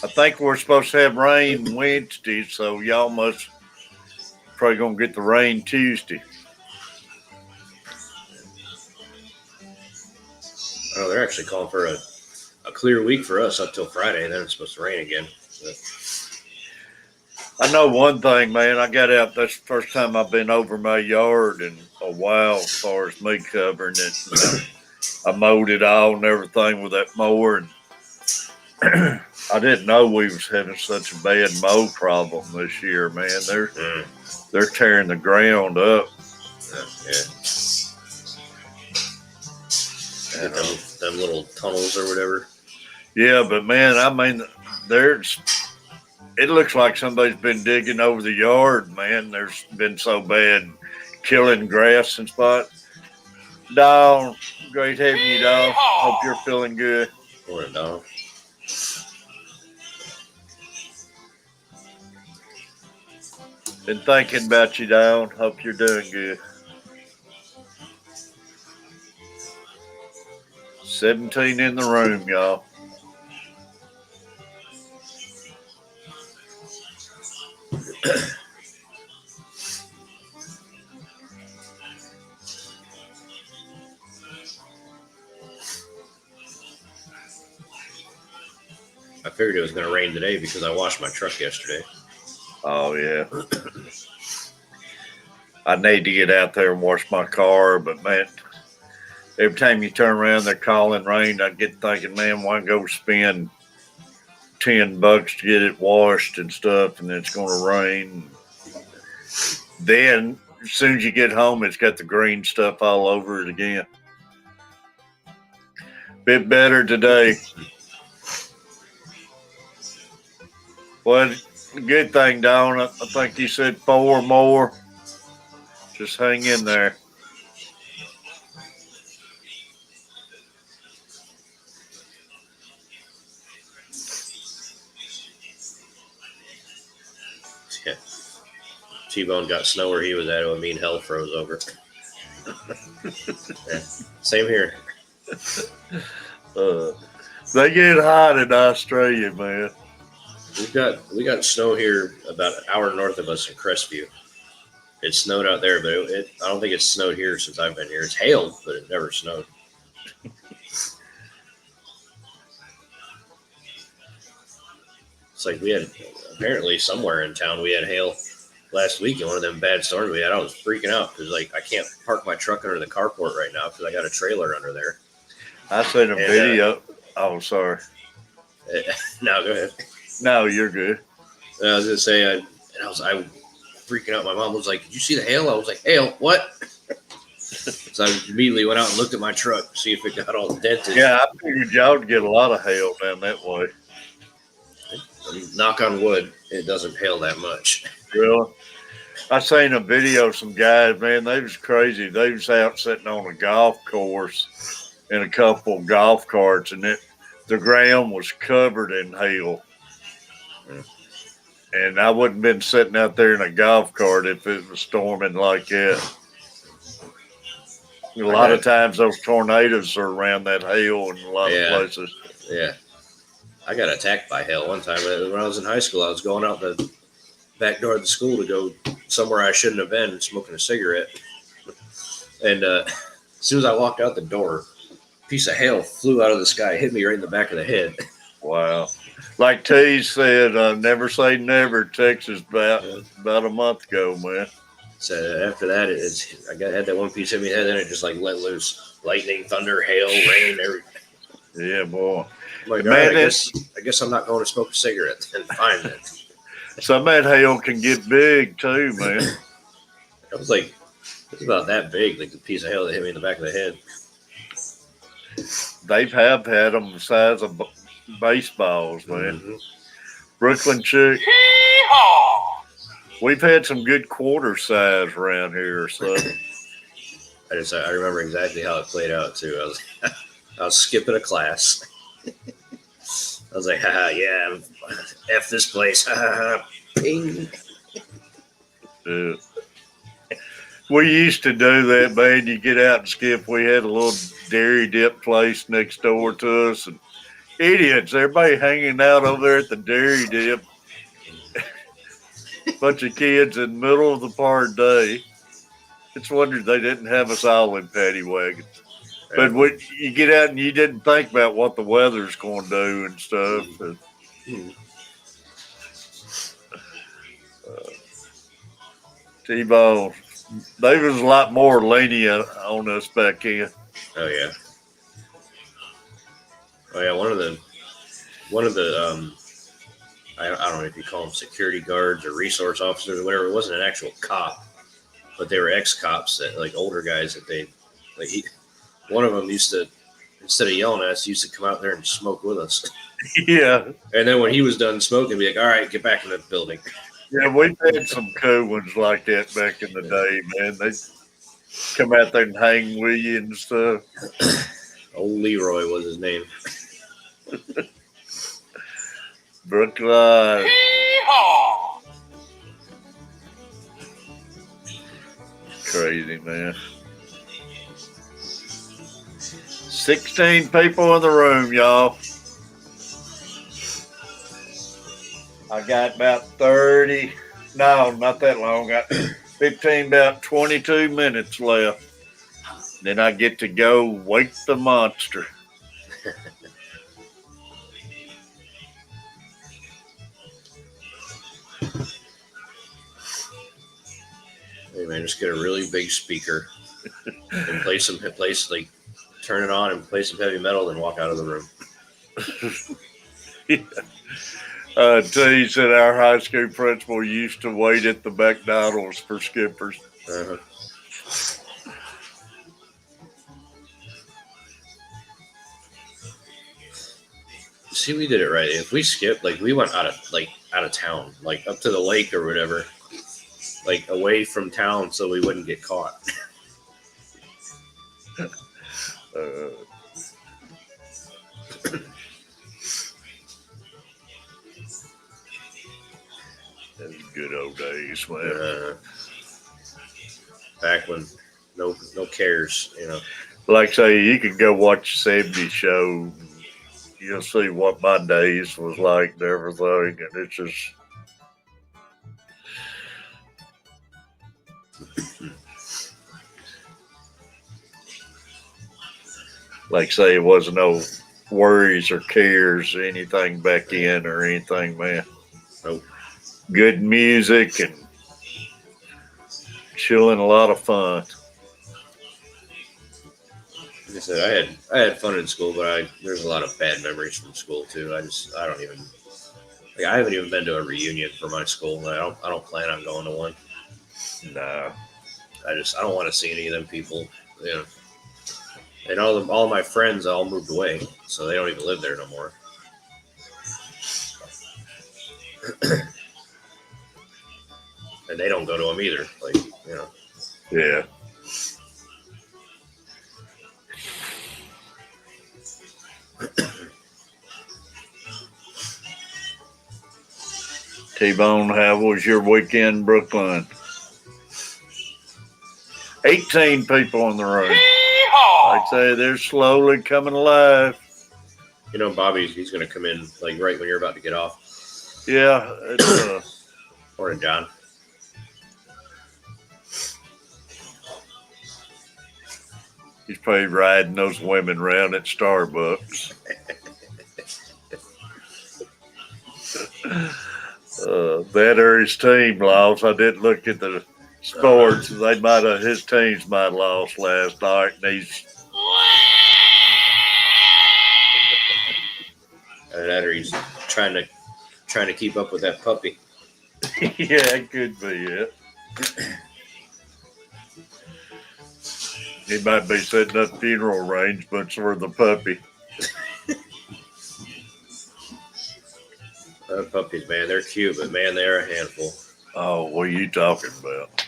I think we're supposed to have rain Wednesday, so y'all must probably gonna get the rain Tuesday. Oh, they're actually calling for a clear week for us up till Friday, and then it's supposed to rain again. But I know one thing, man. I got out. That's the first time I've been over my yard in a while, as far as me covering it. I mowed it all and everything with that mower, and I didn't know we was having such a bad mow problem this year, man. They're tearing the ground up. yeah. Get them little tunnels or whatever. Yeah, but man, I mean, it looks like somebody's been digging over the yard, man. There's been so bad killing grass and spot. Dog, great having you, dog. Hope you're feeling good. Morning, dog. Been thinking about you, dog. Hope you're doing good. 17 in the room, y'all. I figured it was going to rain today because I washed my truck yesterday. Oh, yeah. I need to get out there and wash my car, but man, every time you turn around, they're calling rain. I get thinking, man, why go spend $10 to get it washed and stuff, and it's going to rain. Then, as soon as you get home, it's got the green stuff all over it again. Bit better today. Well, good thing, Dawn. I think you said 4 more. Just hang in there. Yeah. T-Bone got snow where he was at. It would mean hell froze over. Yeah. Same here. They get hot in Australia, man. We got snow here about an hour north of us in Crestview. It snowed out there, but I don't think it's snowed here since I've been here. It's hailed, but it never snowed. It's like we had, apparently somewhere in town, we had hail last week in one of them bad storms we had. I was freaking out because like I can't park my truck under the carport right now because I got a trailer under there. I seen a video. Oh, sorry. No, go ahead. No, you're good. I was gonna say, I was freaking out. My mom was like, "Did you see the hail?" I was like, "Hail? What?" So I immediately went out and looked at my truck to see if it got all dented. Yeah, I figured y'all would get a lot of hail down that way. Knock on wood, it doesn't hail that much. Really? I seen a video of some guys, man, they was crazy. They was out sitting on a golf course in a couple of golf carts, and the ground was covered in hail. And I wouldn't have been sitting out there in a golf cart if it was storming like that. A lot of times those tornadoes are around that hail in a lot of places. Yeah. I got attacked by hail one time. When I was in high school, I was going out the back door of the school to go somewhere I shouldn't have been, smoking a cigarette. And as soon as I walked out the door, a piece of hail flew out of the sky, hit me right in the back of the head. Wow. Like T said, never say never, Texas, about a month ago, man. So after that, I had that one piece hit me in the head, and it just like let loose. Lightning, thunder, hail, rain, everything. Yeah, boy. I'm like, man, I guess I'm not going to smoke a cigarette then. Fine then. Some of that hail can get big too, man. It was about that big, like the piece of hail that hit me in the back of the head. They have had them the size of baseballs, man. Mm-hmm. Brooklyn chick. We've had some good quarter size around here, so. I remember exactly how it played out too. I was skipping a class. I was like, haha, yeah, F this place. Ping. Yeah. We used to do that, man. You get out and skip. We had a little dairy dip place next door to us, and idiots. Everybody hanging out over there at the dairy dip. Bunch of kids in the middle of the park day. It's wondered they didn't have us all in paddy wagons. But when you get out and you didn't think about what the weather's going to do and stuff. T-Bone, they was a lot more lenient on us back then. Oh yeah. Oh yeah. One of the I don't know if you call them security guards or resource officers or whatever. It wasn't an actual cop, but they were ex-cops that like older guys that they like. One of them used to, instead of yelling at us, used to come out there and smoke with us. Yeah. And then when he was done smoking, be like, "All right, get back in the building." Yeah, we've had some cool ones like that back in the day, man. They come out there and hang with you and stuff. Old Leroy was his name. Brookline. Crazy, man. 16 people in the room, y'all. I got about 30. No, not that long. Got 15, about 22 minutes left. Then I get to go wake the monster. Hey man, just get a really big speaker and play like turn it on and play some heavy metal, then walk out of the room. Yeah. T said our high school principal used to wait at the McDonald's for skippers. Uh-huh. See, we did it right. If we skipped, like we went out of town, like up to the lake or whatever, like away from town, so we wouldn't get caught. Those good old days, man. Back when no cares, you know. Like I say, you could go watch the 70s show. You'll see what my days was like and everything, and it's just. Like I say, it wasn't no worries or cares or anything back then or anything, man. Nope. Good music and chilling, a lot of fun. Like I said, I had fun in school, but there's a lot of bad memories from school too. I don't even like I haven't even been to a reunion for my school. I don't plan on going to one. No. I don't want to see any of them people. You know. And all my friends all moved away, so they don't even live there no more. And they don't go to them either. Like, you know. Yeah. T-Bone, how was your weekend, Brooklyn? 18 people in the room. I'd say they're slowly coming alive. You know, he's going to come in like right when you're about to get off. Yeah. It's, Morning, John. he's probably riding those women around at Starbucks. That or his team lost. I didn't look at the sports. His teams might have lost last night, and he's. Or he's trying to keep up with that puppy. Yeah, it could be it. He might be setting up funeral arrangements for the puppy. Puppies, man, they're cute, but man, they're a handful. Oh, what are you talking about?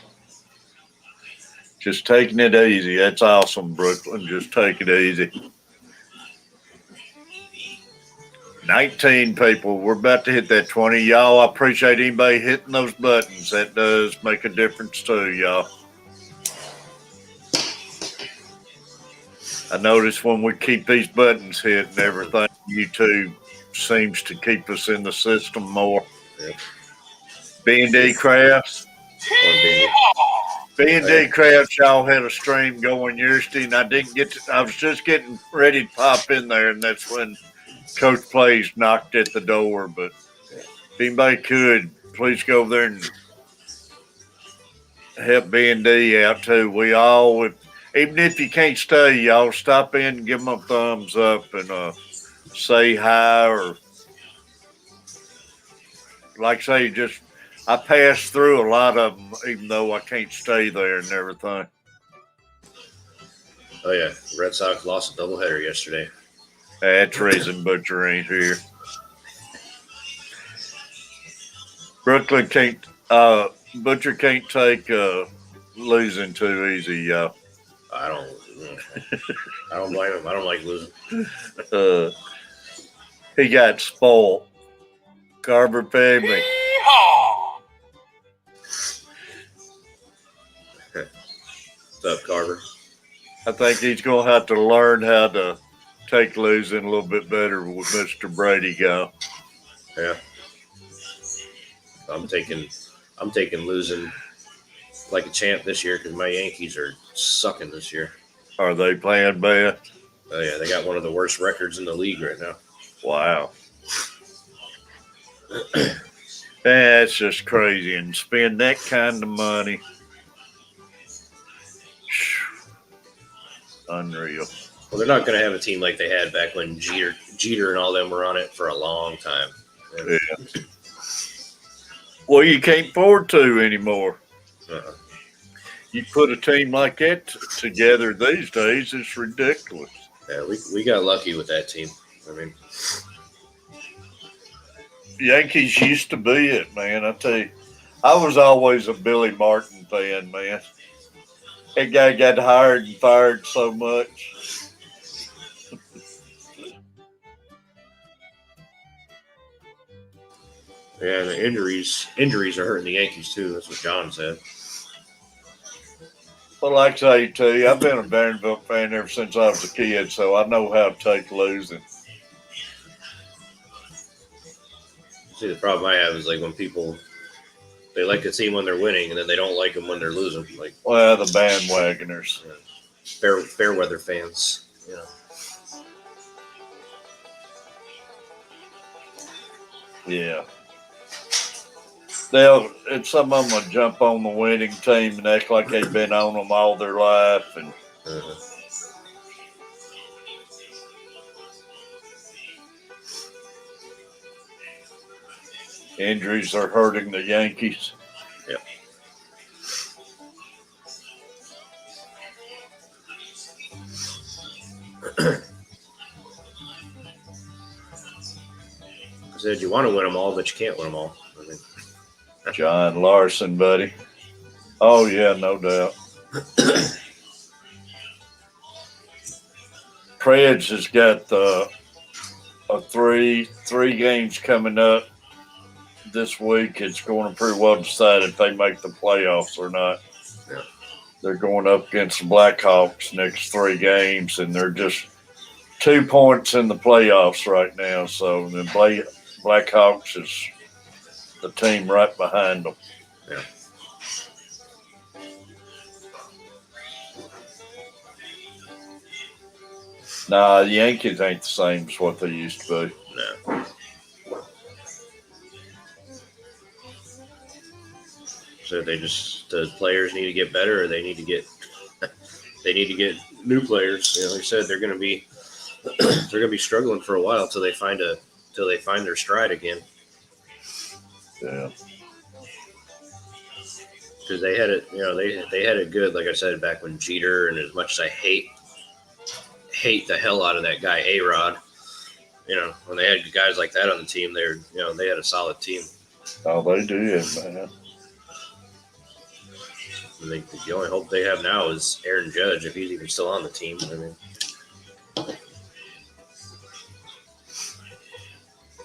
Just taking it easy. That's awesome, Brooklyn. Just take it easy. 19 people. We're about to hit that 20. Y'all, I appreciate anybody hitting those buttons. That does make a difference too, y'all. I notice when we keep these buttons hit and everything. YouTube seems to keep us in the system more. Yep. B&D Crafts. Or maybe. B&D Crafts, y'all had a stream going yesterday, and I didn't get to, I was just getting ready to pop in there, and that's when Coach Plays knocked at the door. But if anybody could, please go over there and help B&D out too. We all, even if you can't stay, y'all stop in and give them a thumbs up and say hi, or like I say, just I pass through a lot of them, even though I can't stay there and everything. Oh yeah, Red Sox lost a doubleheader yesterday. That's the reason Butcher ain't here. Brooklyn can't. Butcher can't take losing too easy, y'all. I don't blame him. I don't like losing. He got spoiled. Carver family. What's up, Carver? I think he's gonna have to learn how to take losing a little bit better with Mr. Brady go. Yeah. I'm taking losing like a champ this year because my Yankees are sucking this year. Are they playing bad? Oh yeah, they got one of the worst records in the league right now. Wow. That's just crazy. And spend that kind of money. Unreal. Well, they're not going to have a team like they had back when Jeter and all them were on it for a long time. Yeah. Well, you can't afford to anymore. Uh-uh. You put a team like that together these days, it's ridiculous. Yeah, we got lucky with that team. I mean, Yankees used to be it, man. I tell you, I was always a Billy Martin fan, man. That guy got hired and fired so much. yeah, the injuries are hurting the Yankees too. That's what John said. Well, like I say to you, I've been a Vanderbilt fan ever since I was a kid, so I know how to take losing. See, the problem I have is like when people they like a team when they're winning, and then they don't like them when they're losing. Like, Well, the bandwagoners. fair weather fans, you know. Yeah. And some of them will jump on the winning team and act like they've been on them all their life. And Uh-huh. injuries are hurting the Yankees. Yep. I said you want to win them all, but you can't win them all. I mean, John Larson, buddy. Oh, yeah, no doubt. Preds has got three games coming up this week. It's going to pretty well decide if they make the playoffs or not. Yeah. They're going up against the Blackhawks next 3 games, and they're just 2 points in the playoffs right now. So the Blackhawks is the team right behind them. Yeah. Nah, the Yankees ain't the same as what they used to be. No. So the players need to get better, or they need to get new players. You know, like I said, they're going to be struggling for a while till they find their stride again. Yeah. Because they had it, they had it good. Like I said, back when Jeter, and as much as I hate the hell out of that guy A-Rod, when they had guys like that on the team, they had a solid team. Oh, they did, man. I think the only hope they have now is Aaron Judge, if he's even still on the team. I mean,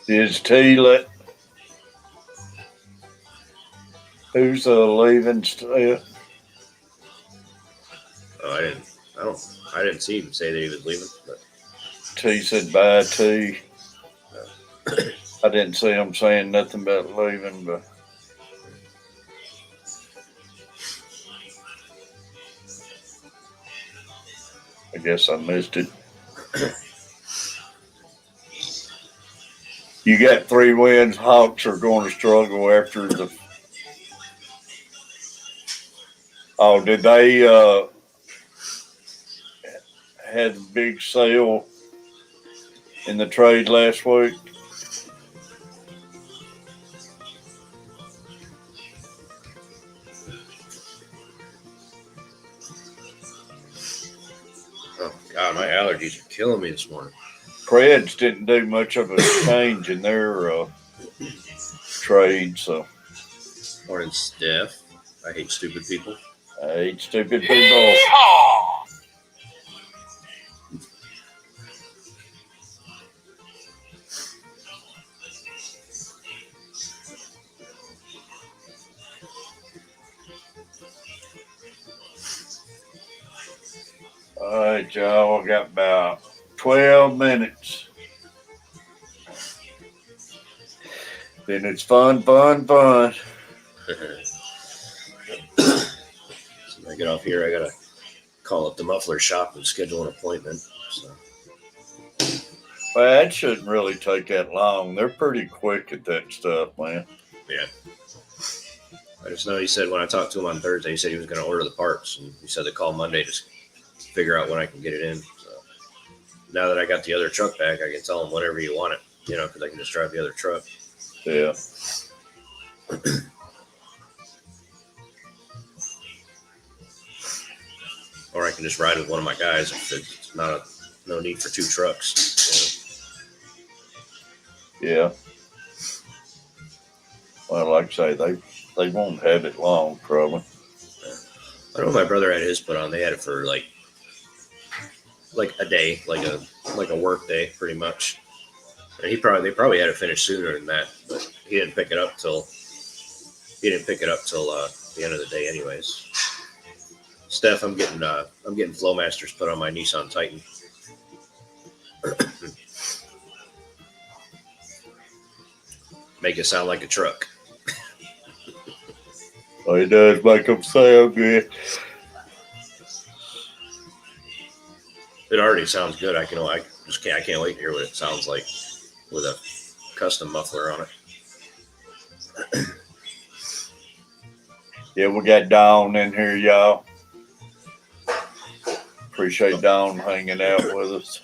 Is T who's leaving still? I didn't see him say that he was leaving. But T said bye, T. I didn't see him saying nothing about leaving, but I guess I missed it. You got 3 wins. Hawks are going to struggle after the. Oh, did they had a big sale in the trade last week? Oh God, my allergies are killing me this morning. Preds didn't do much of a change in their trade, so Morning, Steph. I hate stupid people. I hate stupid people. All right, y'all. I got about 12 minutes. Then it's fun. So when I get off here, I gotta call up the muffler shop and schedule an appointment. So Well, that shouldn't really take that long. They're pretty quick at that stuff, man. yeah. I just know he said when I talked to him on Thursday, he said he was going to order the parts, and he said to call Monday to figure out when I can get it in. So now that I got the other truck back, I can tell him whenever you want it, because I can just drive the other truck. Yeah. Or I can just ride with one of my guys if it's no need for 2 trucks. Yeah. Well, like I say, they won't have it long, probably. I know my brother had his put on. They had it for like a day, like a work day, pretty much. And they probably had it finished sooner than that, but he didn't pick it up till the end of the day, anyways. Steph, I'm getting Flowmasters put on my Nissan Titan. Make it sound like a truck. Well, it does make them sound good. It already sounds good. I can't wait to hear what it sounds like with a custom muffler on it. Yeah, we got Dawn in here, y'all. Appreciate Dawn hanging out with us.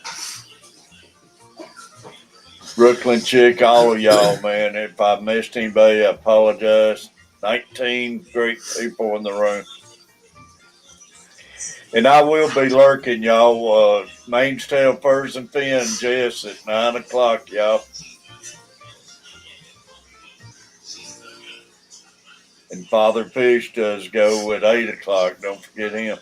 Brooklyn chick, all of y'all, man. If I missed anybody, I apologize. 19 great people in the room. And I will be lurking, y'all. Mainstail, Furs and Finn, Jess at 9 o'clock, y'all. And Father Fish does go at 8 o'clock. Don't forget him.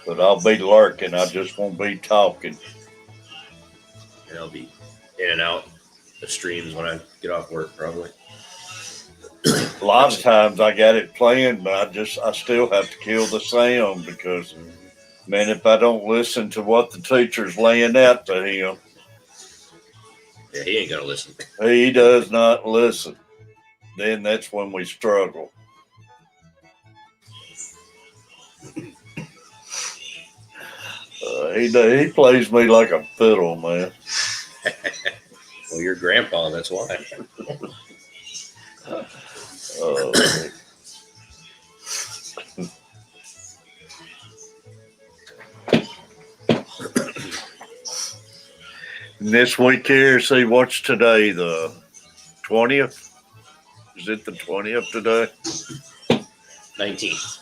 But I'll be lurking. I just won't be talking. And I'll be in and out the streams when I get off work, probably. A lot of times I got it playing, but I still have to kill the sound because, man, if I don't listen to what the teacher's laying out to him, yeah, he ain't gonna listen. He does not listen. Then that's when we struggle. He plays me like a fiddle, man. Well, you're grandpa, that's why. This week here, see what's today, the 20th? Is it the 20th today? 19th.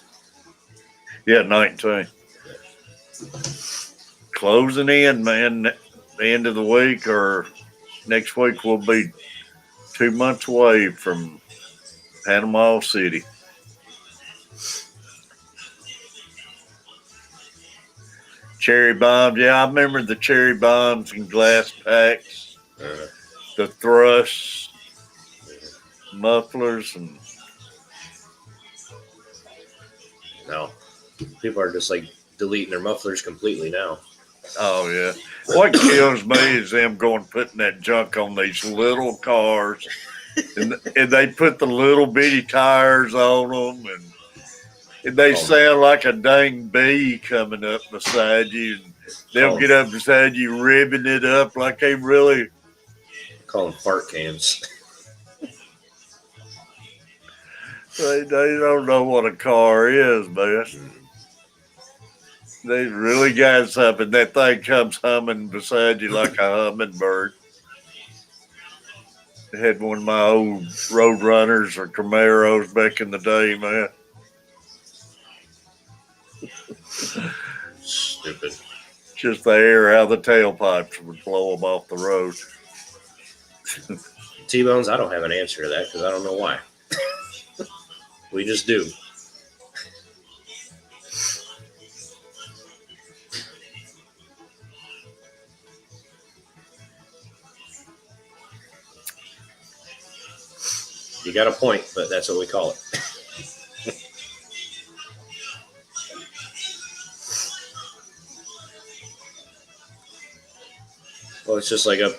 Yeah, 19th. Closing in, man. The end of the week or next week will be 2 months away from Panama City. Cherry bombs. Yeah, I remember the cherry bombs and glass packs, the thrusts, mufflers, and now. People are just like deleting their mufflers completely now. Oh yeah. What kills me is them going putting that junk on these little cars, and they put the little bitty tires on them, and they sound like a dang bee coming up beside you. And they'll get up beside you, ribbing it up like they really call them fart cans. They don't know what a car is, man. They really got something. That thing comes humming beside you like a hummingbird. I had one of my old Road Runners or Camaros back in the day, man. Stupid. Just the air out of the tailpipes would blow them off the road. T-Bones, I don't have an answer to that because I don't know why. We just do. You got a point, but that's what we call it. Well, it's just like up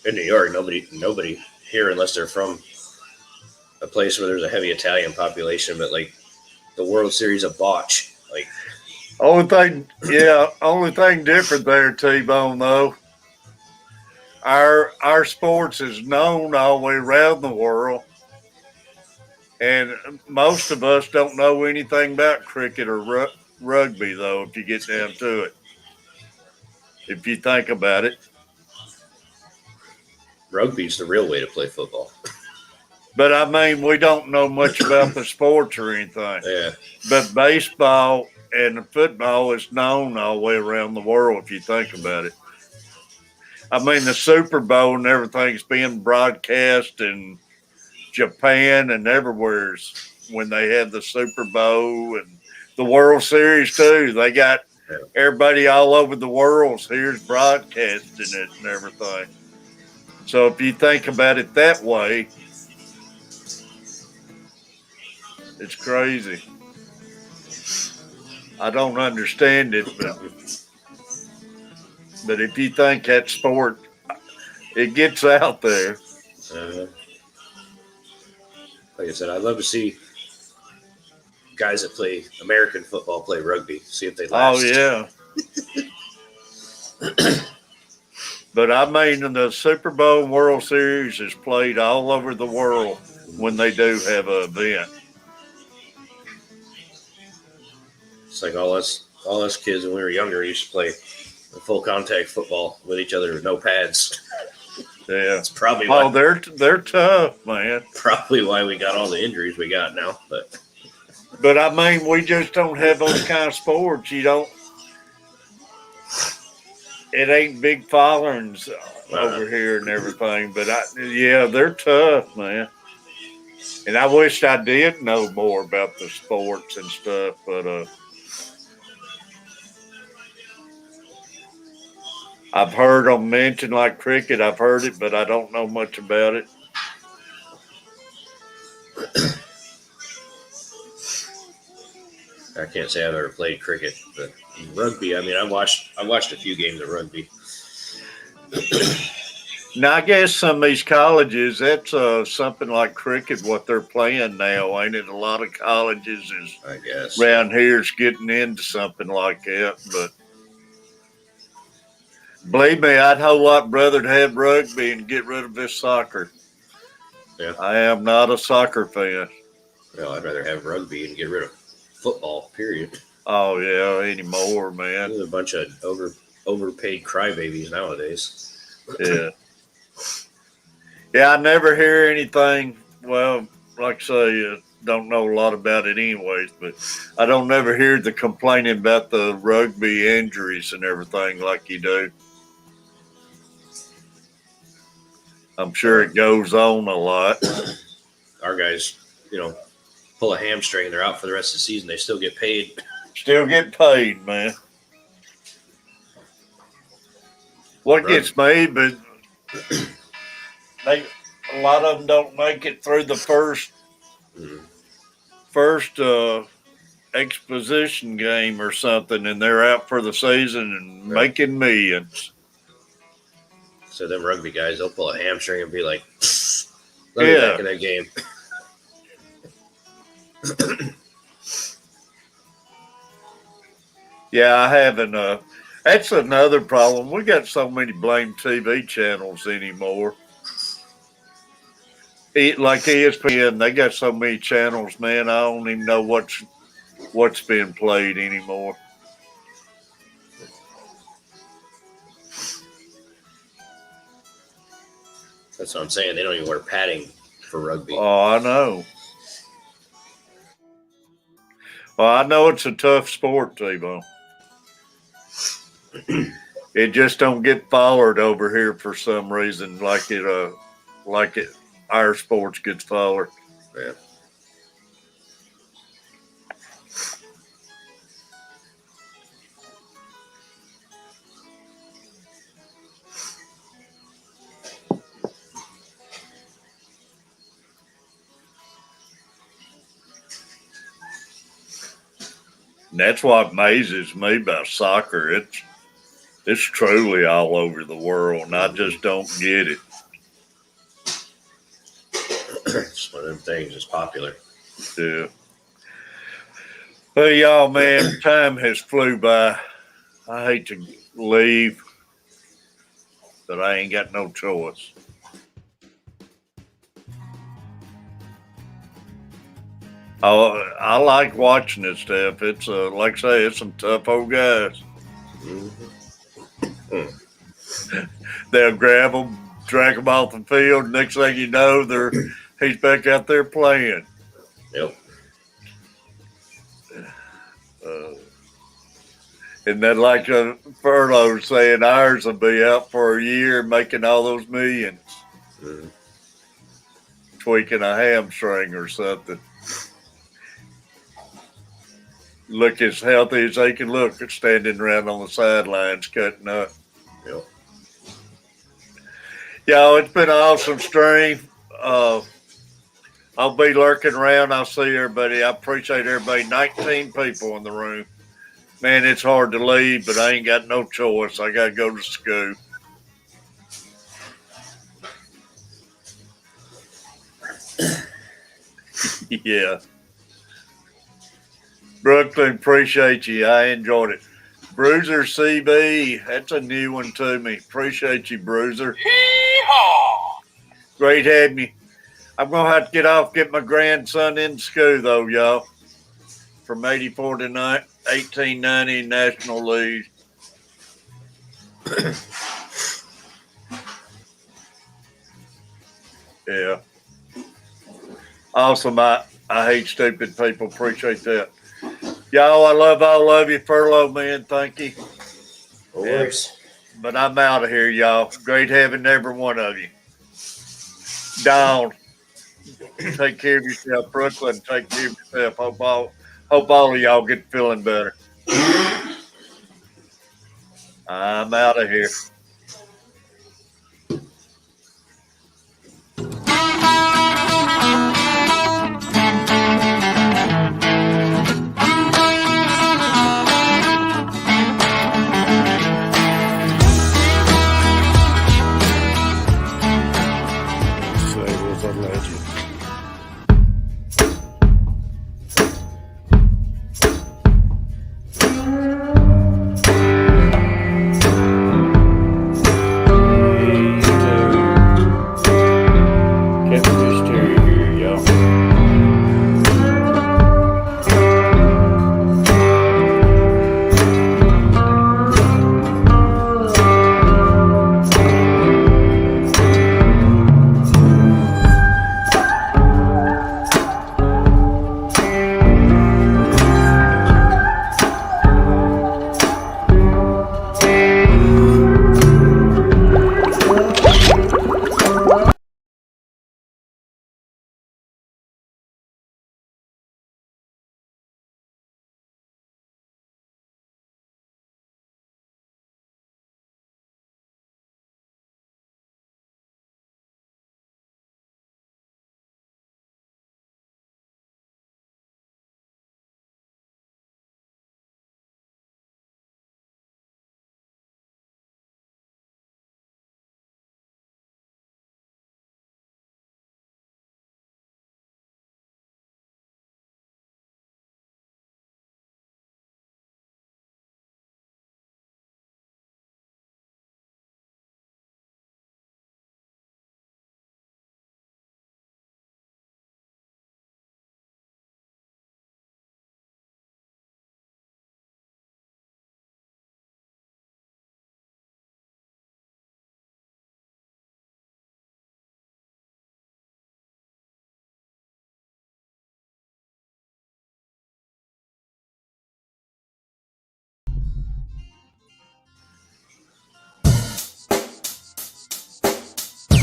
in New York. Nobody here, unless they're from a place where there's a heavy Italian population, but like the World Series of botch. Like only thing different there, T-Bone, though. Our sports is known all the way around the world. And most of us don't know anything about cricket or rugby, though, if you get down to it. If you think about it. Rugby's the real way to play football. But, I mean, we don't know much about the sports or anything. Yeah. But baseball and football is known all the way around the world, if you think about it. I mean, the Super Bowl and everything's being broadcast in Japan and everywhere when they had the Super Bowl and the World Series too. They got everybody all over the world here's broadcasting it and everything. So if you think about it that way, it's crazy. I don't understand it, but if you think that sport, it gets out there. Like I said, I'd love to see guys that play American football play rugby, see if they last. Oh, yeah. But I mean, the Super Bowl and World Series is played all over the world when they do have an event. It's like all us kids when we were younger used to play full contact football with each other with no pads. Yeah, it's probably why, they're tough, man. Probably why we got all the injuries we got now. But I mean, we just don't have those kind of sports. You don't. It ain't big followings over here and everything. But they're tough, man. And I wish I did know more about the sports and stuff, but I've heard them mention like cricket. I've heard it, but I don't know much about it. I can't say I've ever played cricket, but rugby. I mean, I watched a few games of rugby. Now, I guess some of these colleges, that's something like cricket, what they're playing now, ain't it? A lot of colleges I guess around here is getting into something like that, but. Believe me, I'd a whole lot rather have rugby and get rid of this soccer. Yeah. I am not a soccer fan. Well, I'd rather have rugby and get rid of football, period. Oh, yeah, anymore, man. There's a bunch of overpaid crybabies nowadays. Yeah. Yeah, I never hear anything. Well, like I say, don't know a lot about it anyways, but I don't never hear the complaining about the rugby injuries and everything like you do. I'm sure it goes on a lot. Our guys, pull a hamstring, they're out for the rest of the season. They still get paid. Still get paid, man. What gets me, but a lot of them don't make it through the first exposition game or something, and they're out for the season and making millions. So them rugby guys, they'll pull a hamstring and be like, let me back in that game. Yeah, I haven't. That's another problem. We got so many blame TV channels anymore. Like ESPN, they got so many channels, man. I don't even know what's being played anymore. That's what I'm saying. They don't even wear padding for rugby. Oh, I know. Well, I know it's a tough sport, T-Bone. It just don't get followed over here for some reason, like our sports gets followed. Yeah. And that's what amazes me about soccer. It's truly all over the world, and I just don't get it. It's one of them things that's popular. Yeah. Hey, y'all, man, time has flew by. I hate to leave, but I ain't got no choice. I like watching this stuff. It's like I say, it's some tough old guys. They'll grab them, drag them off the field. Next thing you know, he's back out there playing. Yep. And then, like Furlough saying, ours will be out for a year making all those millions, tweaking a hamstring or something. Look as healthy as they can look, standing around on the sidelines cutting up. Yep. Y'all, it's been an awesome stream. I'll be lurking around. I'll see everybody. I appreciate everybody. 19 people in the room. Man, it's hard to leave, but I ain't got no choice. I got to go to school. Yeah. Brooklyn, appreciate you. I enjoyed it. Bruiser CB, that's a new one to me. Appreciate you, Bruiser. Yeehaw! Great having you. I'm going to have to get off, get my grandson in school, though, y'all. From 84 to 1890 National League. Yeah. Awesome. I hate stupid people. Appreciate that. Y'all, I love all of you. Furlough, man, thank you. No worries. But I'm out of here, y'all. Great having every one of you. Dawn, take care of yourself. Brooklyn, take care of yourself. Hope all of y'all get feeling better. I'm out of here. Catfish Terrier here, y'all.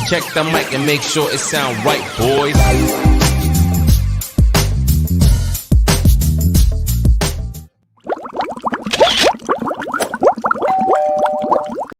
Check the mic and make sure it sound right, boys.